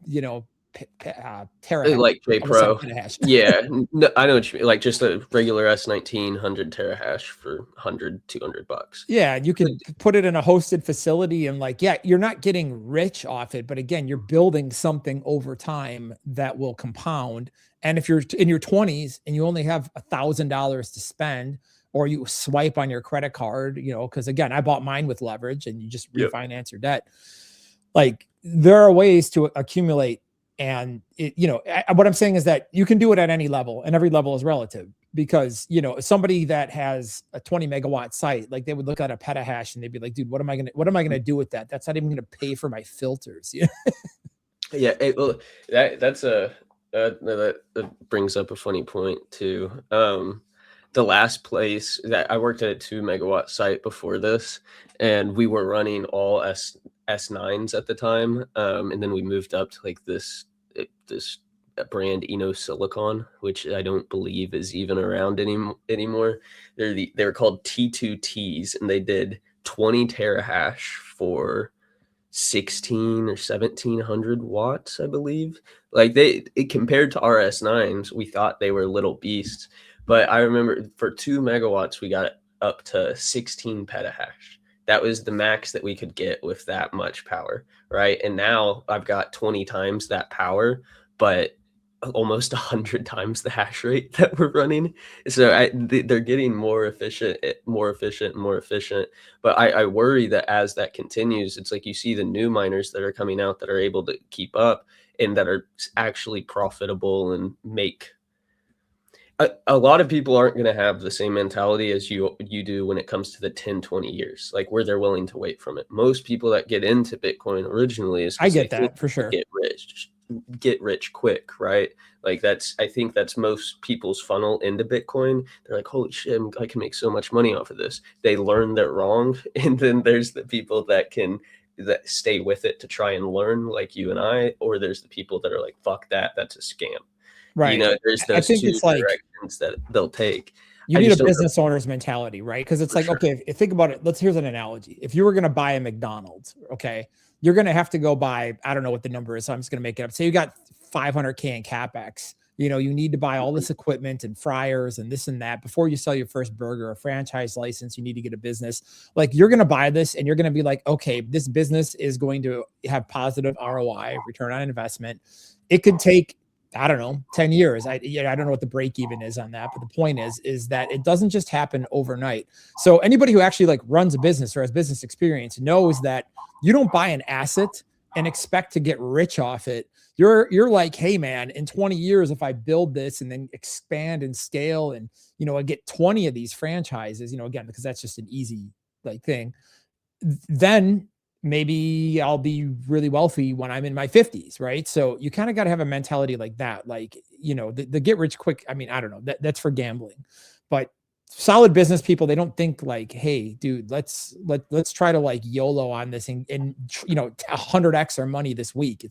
terahash like J of a sorry, Pro. petahash. Yeah, no, I know what you mean. Like just a regular S19 100 terahash for 100, $200. Yeah, you could put it in a hosted facility and like, yeah, you're not getting rich off it, but again, you're building something over time that will compound. And if you're in your 20s and you only have $1,000 to spend, or you swipe on your credit card, because again, I bought mine with leverage and you just Yep. refinance your debt. Like there are ways to accumulate. And what I'm saying is that you can do it at any level, and every level is relative, because somebody that has a 20 megawatt site, like they would look at a petahash and they'd be like, dude, what am I gonna do with that? That's not even gonna pay for my filters. Yeah, well, that brings up a funny point too. The last place that I worked at a 2 megawatt site before this, and we were running all S9s at the time, and then we moved up to like this brand Silicon, which I don't believe is even around anymore. They're called T2Ts, and they did 20 terahash for 16 or 1700 watts, I believe. Like compared to RS9s, we thought they were little beasts. But I remember for 2 megawatts, we got up to 16 petahash. That was the max that we could get with that much power, right? And now I've got 20 times that power, but almost 100 times the hash rate that we're running. So they're getting more efficient, more efficient, more efficient. But I worry that as that continues, it's like you see the new miners that are coming out that are able to keep up and that are actually profitable and make a lot of people aren't going to have the same mentality as you do when it comes to the 10-20 years, like where they're willing to wait from it. Most people that get into Bitcoin originally is I because they get think that for sure. get rich quick, right? Like I think that's most people's funnel into Bitcoin. They're like, holy shit, I can make so much money off of this. They learn they're wrong. And then there's the people that stay with it to try and learn, like you and I, or there's the people that are like, fuck that, that's a scam. Right. There's I those think two it's like directions that they'll take. you I need a just don't know business owner's mentality, right? Because it's for like, sure. okay, if think about it. Here's an analogy. If you were going to buy a McDonald's, okay, you're going to have to go buy, I don't know what the number is, so I'm just going to make it up. Say you got 500K in CapEx. You need to buy all this equipment and fryers and this and that before you sell your first burger, a franchise license. You need to get a business. Like you're going to buy this and you're going to be like, okay, this business is going to have positive ROI, return on investment. It could take, I don't know, 10 years. I don't know what the break even is on that, but the point is that it doesn't just happen overnight. So anybody who actually like runs a business or has business experience knows that you don't buy an asset and expect to get rich off it. You're like, hey man, in 20 years, if I build this and then expand and scale and, I get 20 of these franchises, again, because that's just an easy like thing, then maybe I'll be really wealthy when I'm in my 50s, right? So you kind of got to have a mentality like that. Like, the get rich quick. I mean, I don't know, that's for gambling, but solid business people, they don't think like, hey, dude, let's try to like YOLO on this and 100x our money this week.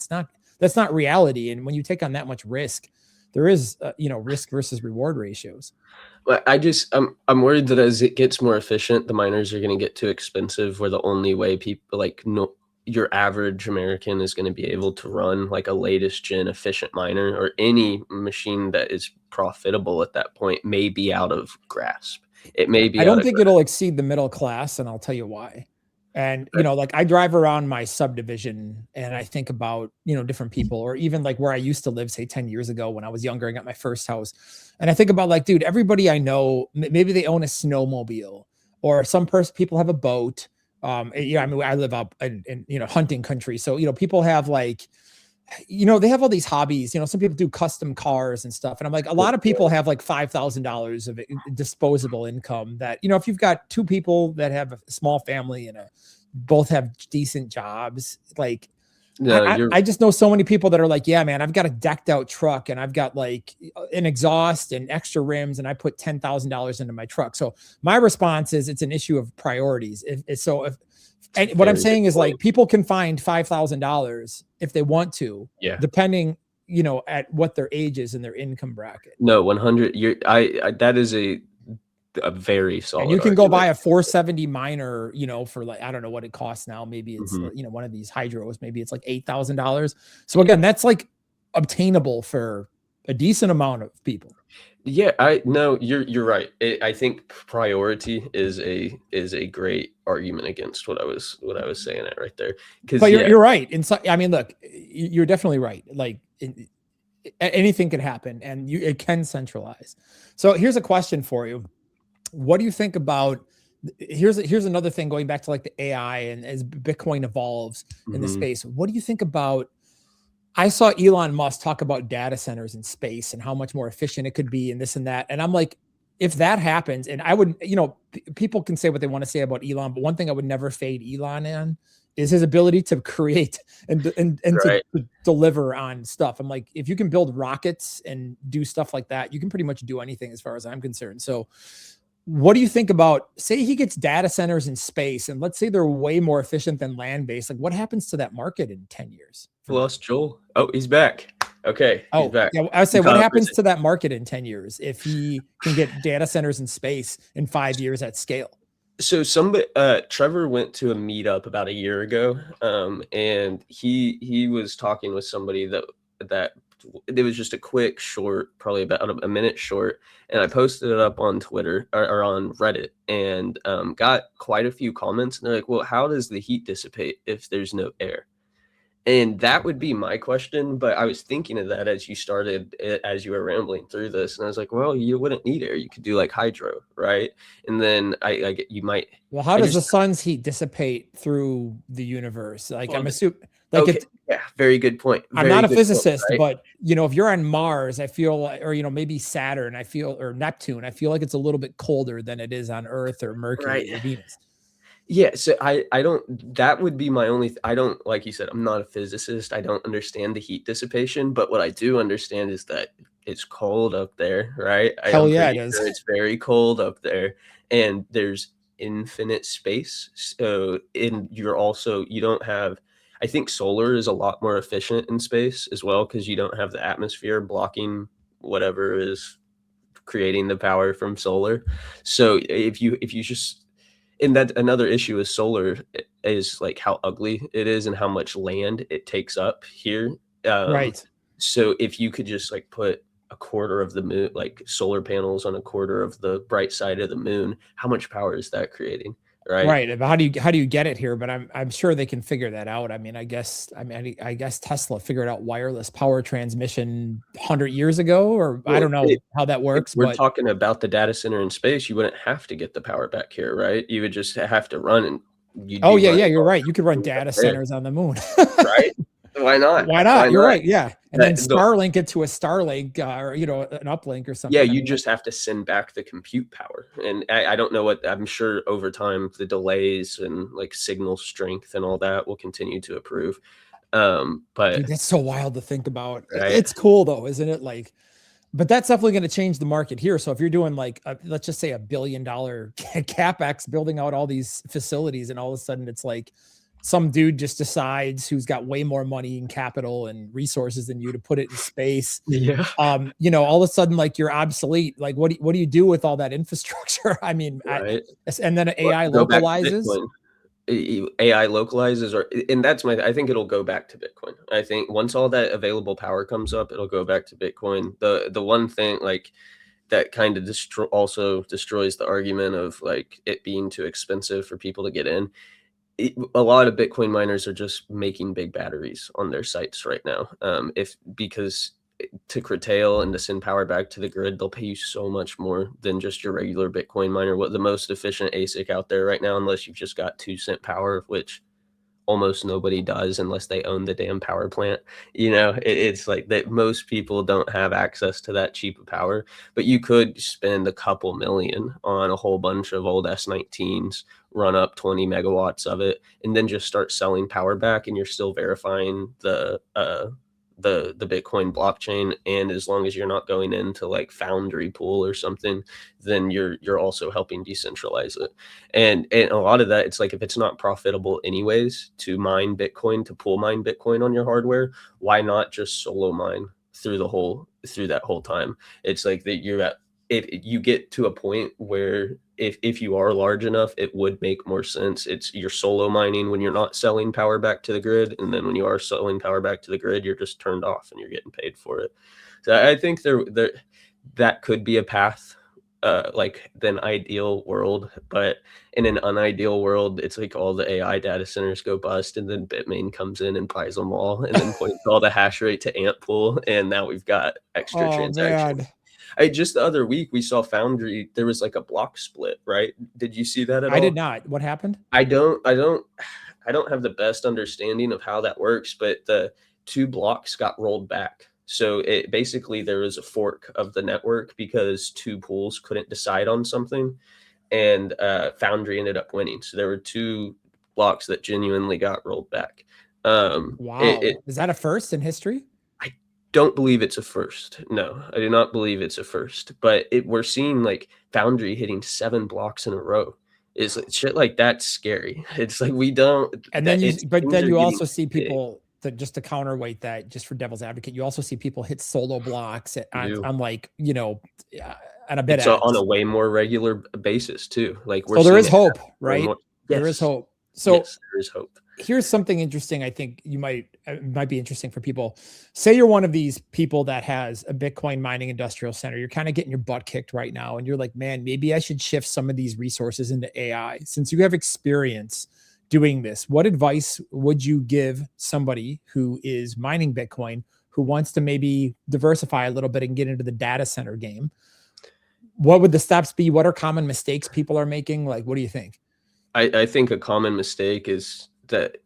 That's not reality. And when you take on that much risk, there is, risk versus reward ratios. But I'm worried that as it gets more efficient, the miners are going to get too expensive. Where the only way people your average American is going to be able to run like a latest gen efficient miner or any machine that is profitable at that point may be out of grasp. It may be I out don't of think grasp. it'll exceed the middle class, and I'll tell you why. And like I drive around my subdivision and I think about, different people, or even like where I used to live, say 10 years ago when I was younger, I got my first house. And I think about like, dude, everybody I know, maybe they own a snowmobile or people have a boat. I mean, I live up in hunting country. So, people have like, they have all these hobbies. Some people do custom cars and stuff. And I'm like, a lot of people have like $5,000 of disposable income that, if you've got two people that have a small family and both have decent jobs, like No, I just know so many people that are like, yeah, man, I've got a decked out truck and I've got like an exhaust and extra rims and I put $10,000 into my truck. So my response is it's an issue of priorities. And what I'm saying is like people can find $5,000 if they want to, yeah. depending, at what their age is and their income bracket. No, 100. That is a very solid. And you can argument. go buy a 470 miner, for like, I don't know what it costs now. Maybe it's, one of these hydros, maybe it's like $8,000. So again, that's like obtainable for a decent amount of people. Yeah, no, you're right. I think priority is a great argument against what I was saying it right there. But you're right. I mean, look, you're definitely right. Like anything can happen, and it can centralize. So here's a question for you: what do you think about? Here's another thing going back to like the AI and as Bitcoin evolves in the space. What do you think about? I saw Elon Musk talk about data centers in space and how much more efficient it could be and this and that. And I'm like, if that happens, and I would, people can say what they want to say about Elon, but one thing I would never fade Elon in is his ability to create and right. to deliver on stuff. I'm like, if you can build rockets and do stuff like that, you can pretty much do anything as far as I'm concerned. So what do you think about, say he gets data centers in space and let's say they're way more efficient than land-based, like what happens to that market in 10 years? Lost Joel. Oh, he's back. Okay, he's back. Yeah, I would say what happens to that market in 10 years if he can get data centers in space in 5 years at scale? So Trevor went to a meetup about a year ago, and he was talking with somebody that it was just a quick short, probably about a minute short, and I posted it up on Twitter or on Reddit, and got quite a few comments. And they're like, "Well, how does the heat dissipate if there's no air?" And that would be my question, but I was thinking of that as you started, as you were rambling through this, and I was like, well, you wouldn't need air. You could do like hydro, right? And then you might. Well, how I does the just sun's heat dissipate through the universe? Like, well, I'm assuming, like okay, it. yeah, very good point. I'm Very not a good point, physicist, right? but if you're on Mars, I feel or maybe Saturn, I feel, or Neptune, I feel like it's a little bit colder than it is on Earth or Right. Mercury or Venus. Yeah, so I don't that would be my only I don't like you said, I'm not a physicist. I don't understand the heat dissipation, but what I do understand is that it's cold up there, right? Hell I'm yeah, it pretty is. sure it's very cold up there, and there's infinite space. So you don't have I think solar is a lot more efficient in space as well because you don't have the atmosphere blocking whatever is creating the power from solar. So if you just and that another issue with solar is like how ugly it is and how much land it takes up here. Um, Right. so if you could just like put a quarter of the moon, like solar panels on a quarter of the bright side of the moon, how much power is that creating? Right. Right. But how do you get it here? But I'm sure they can figure that out. I mean, I guess Tesla figured out wireless power transmission 100 years ago, or I Well, don't know how that if works, we're but talking about the data center in space, you wouldn't have to get the power back here, right? You would just have to run and you'd oh be yeah, running yeah, you're all right. You could run up data there, centers on the moon. right? Why not? Why Why not? You're not? right. Yeah. And then That the Starlink it to a Starlink or an uplink or Yeah, something. I you mean, just have to send back the compute power. And I don't know what I'm sure over time the delays and like signal strength and all that will continue to improve. But dude, that's so wild to think about. right. It's cool though, isn't it? Like, but that's definitely going to change the market here. So if you're doing like, let's just say $1 billion capex building out all these facilities, and all of a sudden it's like some dude just decides who's got way more money and capital and resources than you to put it in space. Yeah. All of a sudden, like you're obsolete. Like, what do you do with all that infrastructure? I mean, Right. and then Well, AI go back to localizes. Bitcoin. AI localizes or and that's my I think it'll go back to Bitcoin. I think once all that available power comes up, it'll go back to Bitcoin. The one thing like that kind of also destroys the argument of like it being too expensive for people to get in. A lot of Bitcoin miners are just making big batteries on their sites right now. If because to curtail and to send power back to the grid, they'll pay you so much more than just your regular Bitcoin miner. What the most efficient ASIC out there right now, unless you've just got 2 cent power, which almost nobody does unless they own the damn power plant. It's like that most people don't have access to that cheap of power, but you could spend a couple million on a whole bunch of old S19s, run up 20 megawatts of it, and then just start selling power back, and you're still verifying the Bitcoin blockchain. And as long as you're not going into like Foundry pool or something, then you're also helping decentralize it. And a lot of that, it's like if it's not profitable anyways to mine Bitcoin, to pool mine Bitcoin on your hardware, why not just solo mine through that whole time? It's like that you're at if you get to a point where if you are large enough, it would make more sense. You're solo mining when you're not selling power back to the grid, and then when you are selling power back to the grid, you're just turned off and you're getting paid for it. So I think there that could be a path, like an ideal world, but in an unideal world, it's like all the AI data centers go bust, and then Bitmain comes in and buys them all, and then points all the hash rate to Ant Pool, and now we've got extra Oh man, transactions. Just the other week we saw Foundry. There was like a block split, right? Did you see that at I did all? not. What happened? I don't have the best understanding of how that works, but the 2 blocks got rolled back. So it basically there was a fork of the network because 2 pools couldn't decide on something, and Foundry ended up winning. So there were 2 blocks that genuinely got rolled back. It Wow, is that a first in history? I don't believe it's a first. No, I do not believe it's a first. But we're seeing like Foundry hitting 7 blocks in a row. Is like, shit like that's scary. It's like we don't And then that it's but things then are you getting also see big. people that, just to counterweight that, just for devil's advocate, you also see people hit solo blocks You do. on like, on a bit It's on a X. way more regular basis too. Like we're So there seeing is it hope, more and right? more. There is Yes, hope. So yes, there is hope. here's something interesting. I think you might be interesting for people. Say you're one of these people that has a Bitcoin mining industrial center. You're kind of getting your butt kicked right now, and you're like, man, maybe I should shift some of these resources into AI. Since you have experience doing this, what advice would you give somebody who is mining Bitcoin who wants to maybe diversify a little bit and get into the data center game? What would the steps be? What are common mistakes people are making? Like, what do you think? I think a common mistake is that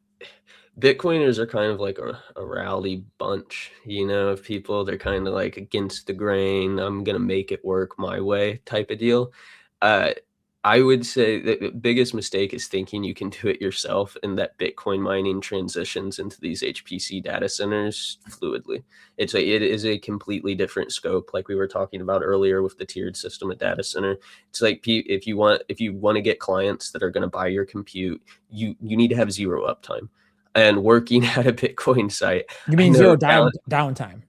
Bitcoiners are kind of like a rowdy bunch, of people. They're kind of like against the grain. I'm gonna make it work my way type of deal. Uh, I would say that the biggest mistake is thinking you can do it yourself, and that Bitcoin mining transitions into these HPC data centers fluidly. It is a completely different scope, like we were talking about earlier with the tiered system of data center. It's like if you want to get clients that are going to buy your compute, you need to have zero uptime. And working at a Bitcoin site, You I mean know zero downtime?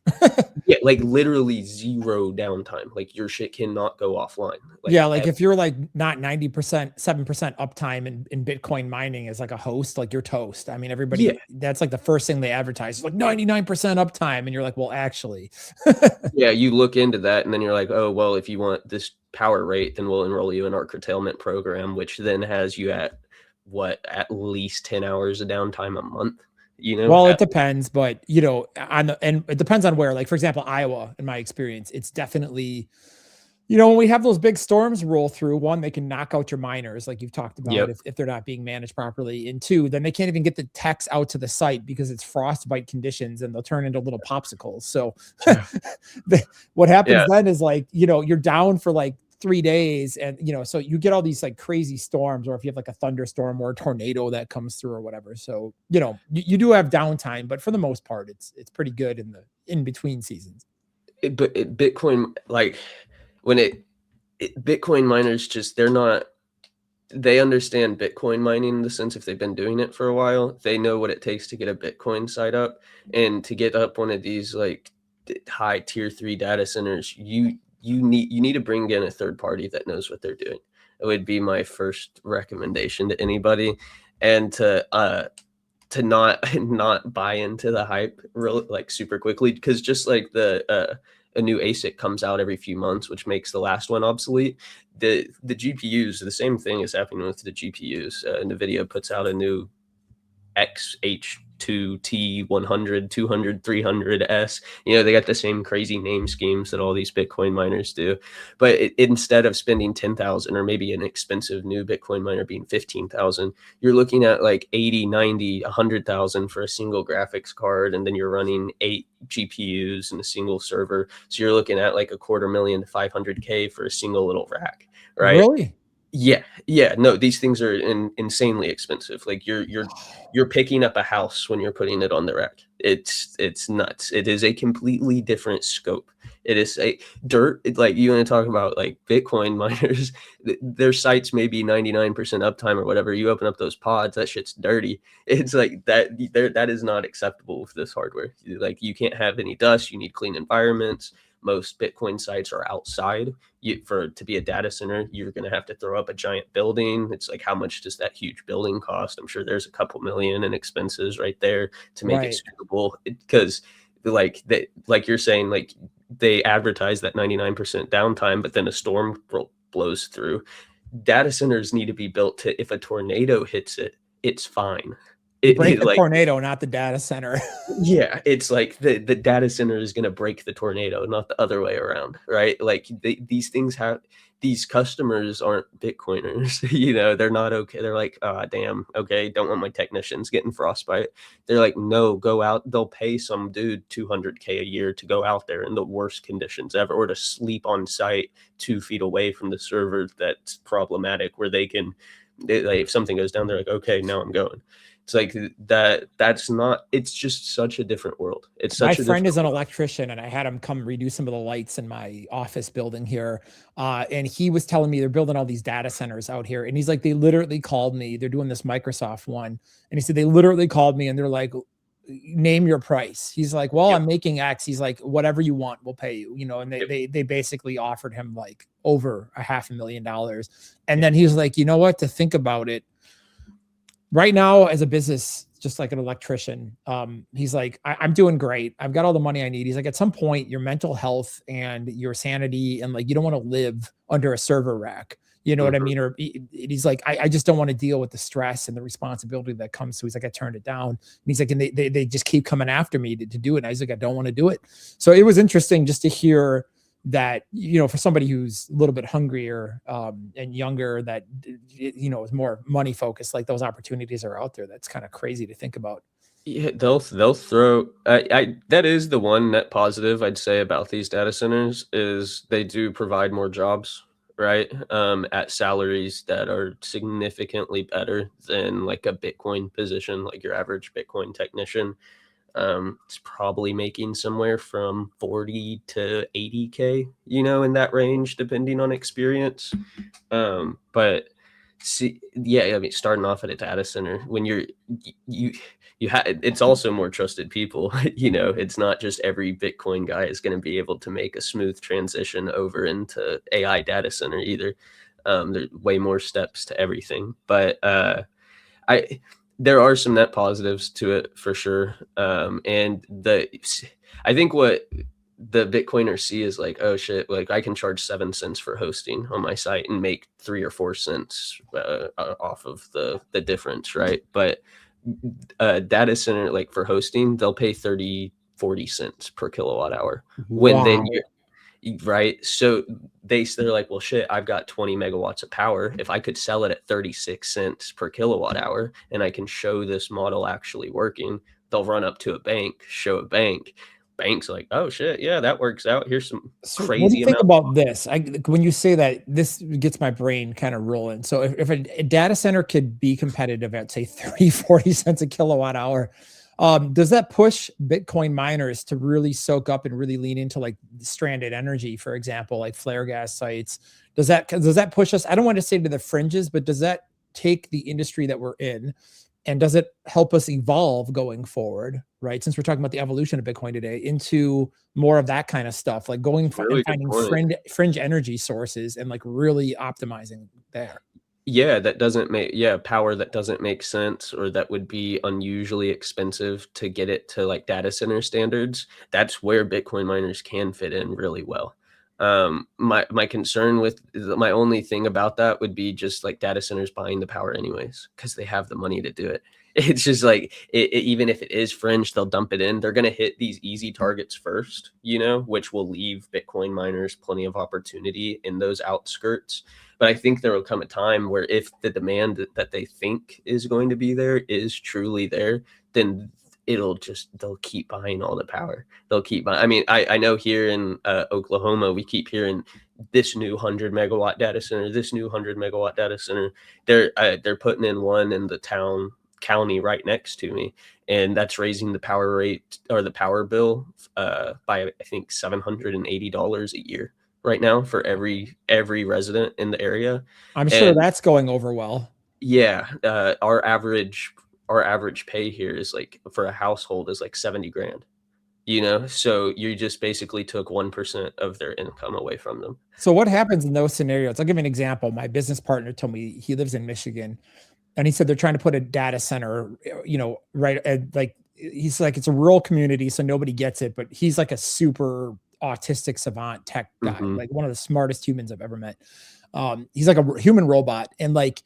yeah, like literally zero downtime. Like your shit cannot go offline. Yeah, Like like if you're like not 90%, 7% uptime in Bitcoin mining as like a host, like you're toast. I mean, yeah, everybody, that's like the first thing they advertise. It's like 99% uptime. And you're like, well, actually. yeah, you look into that and then you're like, oh, well, if you want this power rate, then we'll enroll you in our curtailment program, which then has you at at least 10 hours of downtime a month, Well, it at depends, but and it depends on where. Like, for example, Iowa, in my experience, it's definitely, when we have those big storms roll through, one, they can knock out your miners, like you've talked about, yep. if they're not being managed properly. And two, then they can't even get the techs out to the site because it's frostbite conditions and they'll turn into little popsicles. So Yeah. what happens Yeah. then is like, you're down for like 3 days, and so you get all these like crazy storms, or if you have like a thunderstorm or a tornado that comes through or whatever. So you do have downtime, but for the most part it's pretty good in the in between seasons. But Bitcoin, like when Bitcoin miners just, they understand Bitcoin mining in the sense, if they've been doing it for a while, they know what it takes to get a Bitcoin site up, and to get up one of these like high tier 3 data centers, you need to bring in a third party that knows what they're doing. It would be my first recommendation to anybody, and to not buy into the hype real like super quickly, because just like a new ASIC comes out every few months, which makes the last one obsolete. The GPUs, the same thing is happening with the GPUs. NVIDIA puts out a new XH2T 100, 200, 300S. They got the same crazy name schemes that all these Bitcoin miners do. But instead of spending 10,000, or maybe an expensive new Bitcoin miner being 15,000, you're looking at like 80, 90, 100,000 for a single graphics card. And then you're running 8 GPUs in a single server. So you're looking at like $250,000 to $500K for a single little rack, right? Really? Yeah, no, these things are insanely expensive. Like you're picking up a house when you're putting it on the rack. It's nuts. It is a completely different scope. It is a like, you want to talk about like Bitcoin miners, their sites may be 99% uptime or whatever. You open up those pods, that shit's dirty. It's like that is not acceptable with this hardware. Like, you can't have any dust. You need clean environments. Most Bitcoin sites are outside. To be a data center, you're going to have to throw up a giant building. It's like, how much does that huge building cost? I'm sure there's a couple million in expenses right there to make it suitable, because like you're saying, like they advertise that 99% downtime, but then a storm blows through. Data centers need to be built to, if a tornado hits it, it's fine. Break the Like, tornado, not the data center. yeah, it's like the data center is going to break the tornado, not the other way around, right? Like these things have, these customers aren't Bitcoiners. They're not okay. They're like, oh, damn, okay, don't want my technicians getting frostbite. They're like, no, go out. They'll pay some dude $200K a year to go out there in the worst conditions ever, or to sleep on site 2 feet away from the server that's problematic, where like, if something goes down, they're like, okay, now I'm going. It's like that's not, it's just such a different world. It's such My a friend different is an world. electrician, and I had him come redo some of the lights in my office building here. And he was telling me they're building all these data centers out here. And he's like, they literally called me. They're doing this Microsoft one. And he said, they literally called me and they're like, name your price. He's like, well, Yep. I'm making X. He's like, whatever you want, we'll pay you, and Yep. they basically offered him like over $500,000. And then he was like, you know what, to think about it, right now as a business, just like an electrician. He's like, I'm doing great. I've got all the money I need. He's like, at some point, your mental health and your sanity, and like, you don't want to live under a server rack. You know what I Mhm. mean? Or he's like, I just don't want to deal with the stress and the responsibility that comes. So he's like, I turned it down. And he's like, and they just keep coming after me to do it. And I was like, I don't want to do it. So it was interesting just to hear that, you know, for somebody who's a little bit hungrier and younger, that, you know, is more money focused, like those opportunities are out there. That's kind of crazy to think about. Yeah, they'll throw. I that is the one net positive I'd say about these data centers is they do provide more jobs, right? At salaries that are significantly better than like a Bitcoin position, like your average Bitcoin technician. It's probably making somewhere from 40 to 80K, you know, in that range, depending on experience. But see, yeah, I mean, starting off at a data center when you you have it's also more trusted people. You know, it's not just every Bitcoin guy is going to be able to make a smooth transition over into AI data center either. There's way more steps to everything, but I there are some net positives to it for sure. And I think what the Bitcoiners see is like, oh shit, like I can charge 7 cents for hosting on my site and make 3 or 4 cents off of the difference, right? But data center, like for hosting, they'll pay 30, 40 cents per kilowatt hour. When then Wow. right? So they're like, well, shit, I've got 20 megawatts of power. If I could sell it at 36 cents per kilowatt hour and I can show this model actually working, they'll run up to a bank, show a bank. Bank's like, oh shit, yeah, that works out. Here's some So what do you crazy think amount. about this? When you say that, this gets my brain kind of rolling. So if a data center could be competitive at say 30, 40 cents a kilowatt hour, does that push Bitcoin miners to really soak up and really lean into like stranded energy, for example, like flare gas sites? Does that push us? I don't want to say to the fringes, but does that take the industry that we're in, and does it help us evolve going forward, right? Since we're talking about the evolution of Bitcoin today, into more of that kind of stuff, like going and Really good finding point. fringe energy sources and like really optimizing there. Yeah, that doesn't make yeah, power that doesn't make sense or that would be unusually expensive to get it to like data center standards. That's where Bitcoin miners can fit in really well. My concern with my only thing about that would be just like data centers buying the power anyways because they have the money to do it. It's just like even if it is fringe, they'll dump it in. They're going to hit these easy targets first, you know, which will leave Bitcoin miners plenty of opportunity in those outskirts. But I think there will come a time where if the demand that they think is going to be there is truly there, then they'll keep buying all the power. They'll keep buying. I mean, I know here in Oklahoma, we keep hearing this new 100 megawatt data center, this new 100 megawatt data center. They're putting in one in the county right next to me, and that's raising the power rate or the power bill by I think $780 a year right now for every resident in the area. I'm sure And that's going over well. yeah, our average pay here is like for a household is like 70 grand, you know? So you just basically took 1% of their income away from them. So what happens in those scenarios? I'll give you an example. My business partner told me he lives in Michigan, and he said they're trying to put a data center, you know, right at like, he's like, it's a rural community, so nobody gets it, but he's like a super autistic savant tech guy, Mhm. like one of the smartest humans I've ever met. He's like a human robot, and like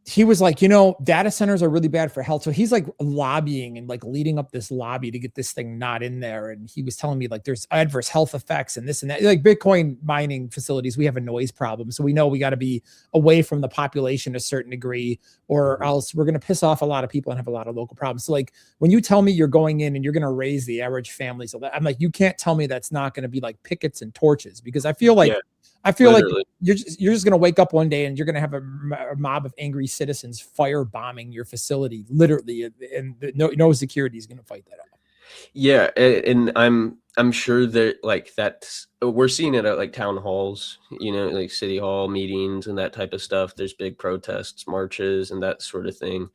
he was like, you know, data centers are really bad for health. So he's like lobbying and like leading up this lobby to get this thing not in there. And he was telling me like there's adverse health effects and this and that. Like Bitcoin mining facilities, we have a noise problem. So we know we got to be away from the population to a certain degree, or Mhm. else we're going to piss off a lot of people and have a lot of local problems. So like when you tell me you're going in and you're going to raise the average family, so that I'm like, you can't tell me that's not going to be like pickets and torches, because Yeah, I feel like literally. you're just going to wake up one day and you're going to have a mob of angry citizens fire bombing your facility, literally, and no security is going to fight that off. Yeah, and I'm sure that like that's we're seeing it at like town halls, you know, like city hall meetings and that type of stuff. There's big protests, marches, and that sort of thing.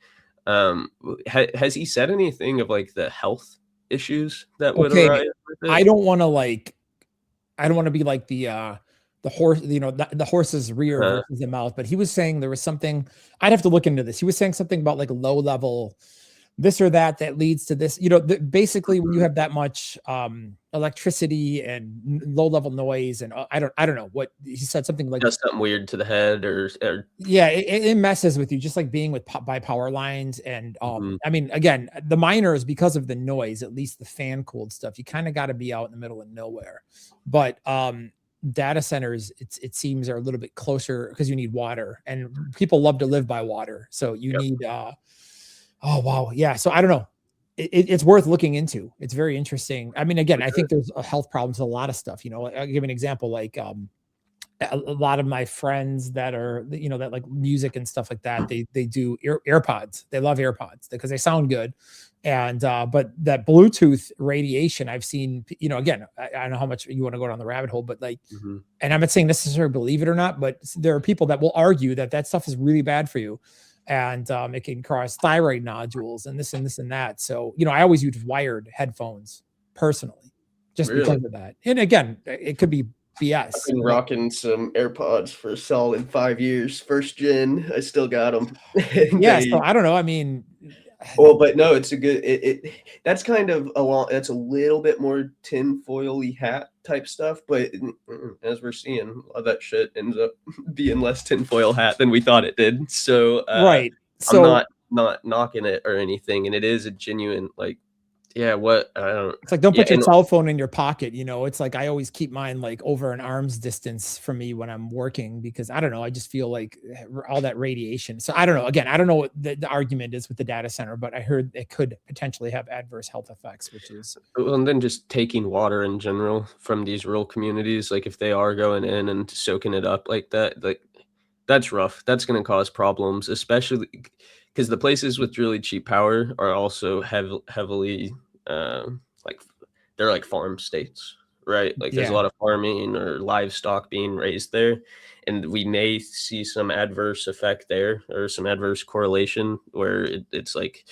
Has he said anything of like the health issues that would Okay, arise with I it? don't want to like I don't want to be like the horse, you know, the horse's rear Huh? versus the mouth, but he was saying there was something. I'd have to look into this. He was saying something about like low level. this or that leads to this, basically when you have that much electricity and low level noise, and I don't know what he said, something like Does something weird to the head, or yeah, it messes with you, just like being with by power lines. And I mean, again, the miners, because of the noise, at least the fan cooled stuff, you kind of got to be out in the middle of nowhere. But data centers, it seems, are a little bit closer because you need water, and people love to live by water, so you Yep. need oh wow, yeah. So I don't know. It's worth looking into. It's very interesting. I mean, again, I think there's a health problems with a lot of stuff. I'll give an example. Like a lot of my friends that are, that like music and stuff like that, they do AirPods. They love AirPods because they sound good. And but that Bluetooth radiation, I've seen, again, I don't know how much you want to go down the rabbit hole, but like, and I'm not saying necessarily believe it or not, but there are people that will argue that stuff is really bad for you. And it can cause thyroid nodules and this and this and that. So, I always use wired headphones personally, just because of that. And again, it could be BS. I've been rocking some AirPods for a solid 5 years. First gen, I still got them. Yeah, so I don't know. I mean, well, but no, it's a good. That's kind of that's a little bit more tinfoily hat type stuff. But as we're seeing, a lot of that shit ends up being less tinfoil hat than we thought it did. So right. So I'm not knocking it or anything, and it is a genuine like. Yeah, what I don't. It's like, don't put your cell phone in your pocket. It's like I always keep mine like over an arm's distance from me when I'm working, because I don't know. I just feel like all that radiation. So I don't know. Again, I don't know what the argument is with the data center, but I heard it could potentially have adverse health effects, which is. Well, and then just taking water in general from these rural communities, like if they are going in and soaking it up like that, like that's rough. That's going to cause problems, especially because the places with really cheap power are also heavily like they're like farm states, right? Like there's a lot of farming or livestock being raised there, and we may see some adverse effect there, or some adverse correlation where it's like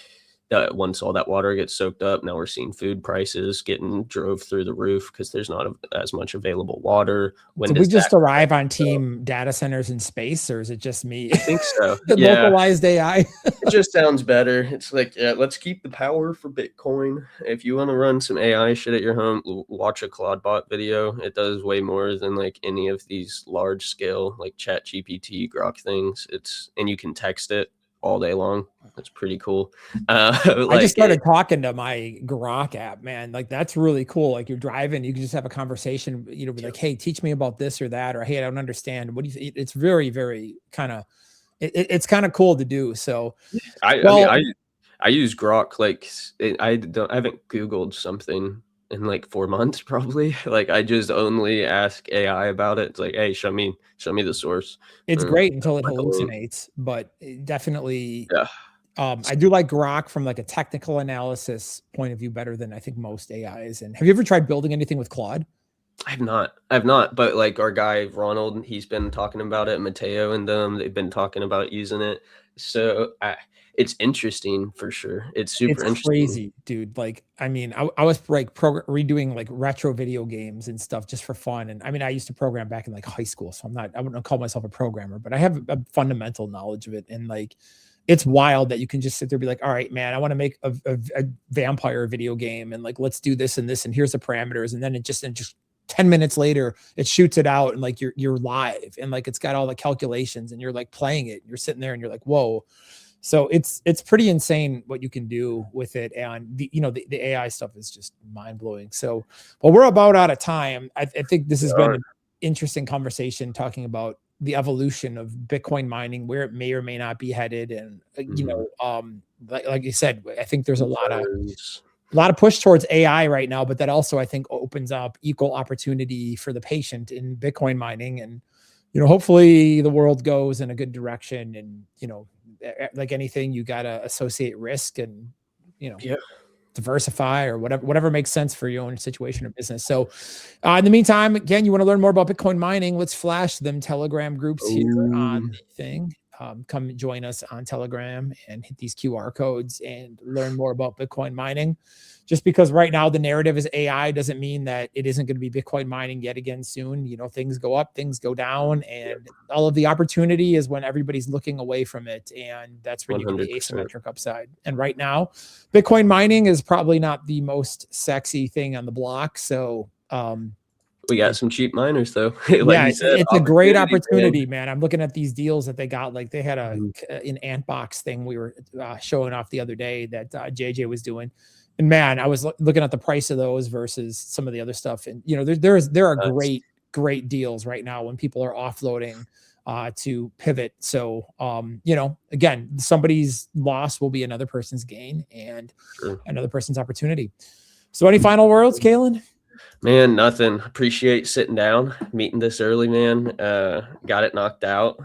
that once all that water gets soaked up, now we're seeing food prices getting drove through the roof because there's not as much available water. When did we just arrive on team data centers in space, or is it just me? I think so. The localized AI. It just sounds better. It's like, yeah, let's keep the power for Bitcoin. If you want to run some AI shit at your home, watch a Claudebot video. It does way more than like any of these large scale like Chat GPT, Grok things. And you can text it all day long. That's pretty cool. I just started talking to my Grok app, man. Like that's really cool. Like you're driving, you can just have a conversation, be like, hey, teach me about this or that, or hey, I don't understand. What do you? It's very, very kind of. It's kind of cool to do. So, I use Grok like I haven't Googled something in like 4 months probably. Like I just only ask AI about it. It's like, hey, show me the source. It's great until it hallucinates, but definitely, I do like Grok from like a technical analysis point of view better than I think most AIs. And have you ever tried building anything with Claude? I've not, but like our guy Ronald, he's been talking about it. Mateo and them, they've been talking about using it. So it's interesting for sure. It's super interesting. Crazy, dude. Like, I mean, I was like redoing like retro video games and stuff just for fun. And I mean, I used to program back in like high school, so I wouldn't call myself a programmer, but I have a fundamental knowledge of it. And like, it's wild that you can just sit there and be like, all right, man, I want to make a vampire video game, and like, let's do this and this, and here's the parameters. And then it just 10 minutes later, it shoots it out, and like you're live, and like it's got all the calculations, and you're like playing it. You're sitting there and you're like, whoa. So it's pretty insane what you can do with it. And the AI stuff is just mind blowing. So, well, we're about out of time. I think this has been an interesting conversation talking about the evolution of Bitcoin mining, where it may or may not be headed. And, like you said, I think there's a lot of push towards AI right now, but that also I think opens up equal opportunity for the patient in Bitcoin mining. And, hopefully the world goes in a good direction. And, like anything, you got to associate risk and, diversify or whatever makes sense for your own situation or business. So in the meantime, again, you want to learn more about Bitcoin mining, let's flash them Telegram groups here on the thing. come join us on Telegram and hit these QR codes and learn more about Bitcoin mining. Just because right now the narrative is AI doesn't mean that it isn't going to be Bitcoin mining yet again soon. Things go up, things go down, and all of the opportunity is when everybody's looking away from it. And that's when you get the 100%. asymmetric upside. And right now, Bitcoin mining is probably not the most sexy thing on the block. So, we got some cheap miners though. Like you said, it's a great opportunity, man. man. I'm looking at these deals that they got. Like they had an ant box thing we were showing off the other day that JJ was doing. And man, I was looking at the price of those versus some of the other stuff. And, there are great deals right now when people are offloading to pivot. So, again, somebody's loss will be another person's gain and another person's opportunity. So any final words, Kalen? Man, nothing. Appreciate sitting down, meeting this early, man. Got it knocked out.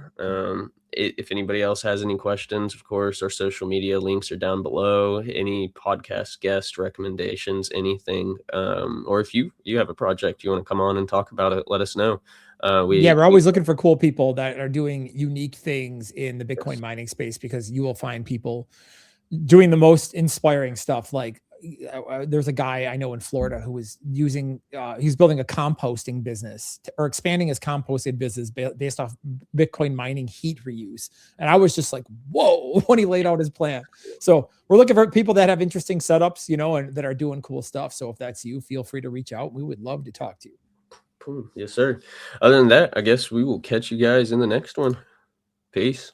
If anybody else has any questions, of course, our social media links are down below. Any podcast guest recommendations, anything. Or if you have a project you want to come on and talk about it, let us know. We're always looking for cool people that are doing unique things in the Bitcoin mining space, because you will find people doing the most inspiring stuff. Like there's a guy I know in Florida who was he's building a composting business or expanding his composting business based off Bitcoin mining heat reuse. And I was just like, whoa, when he laid out his plan. So we're looking for people that have interesting setups, and that are doing cool stuff. So if that's you, feel free to reach out. We would love to talk to you. Yes, sir. Other than that, I guess we will catch you guys in the next one. Peace.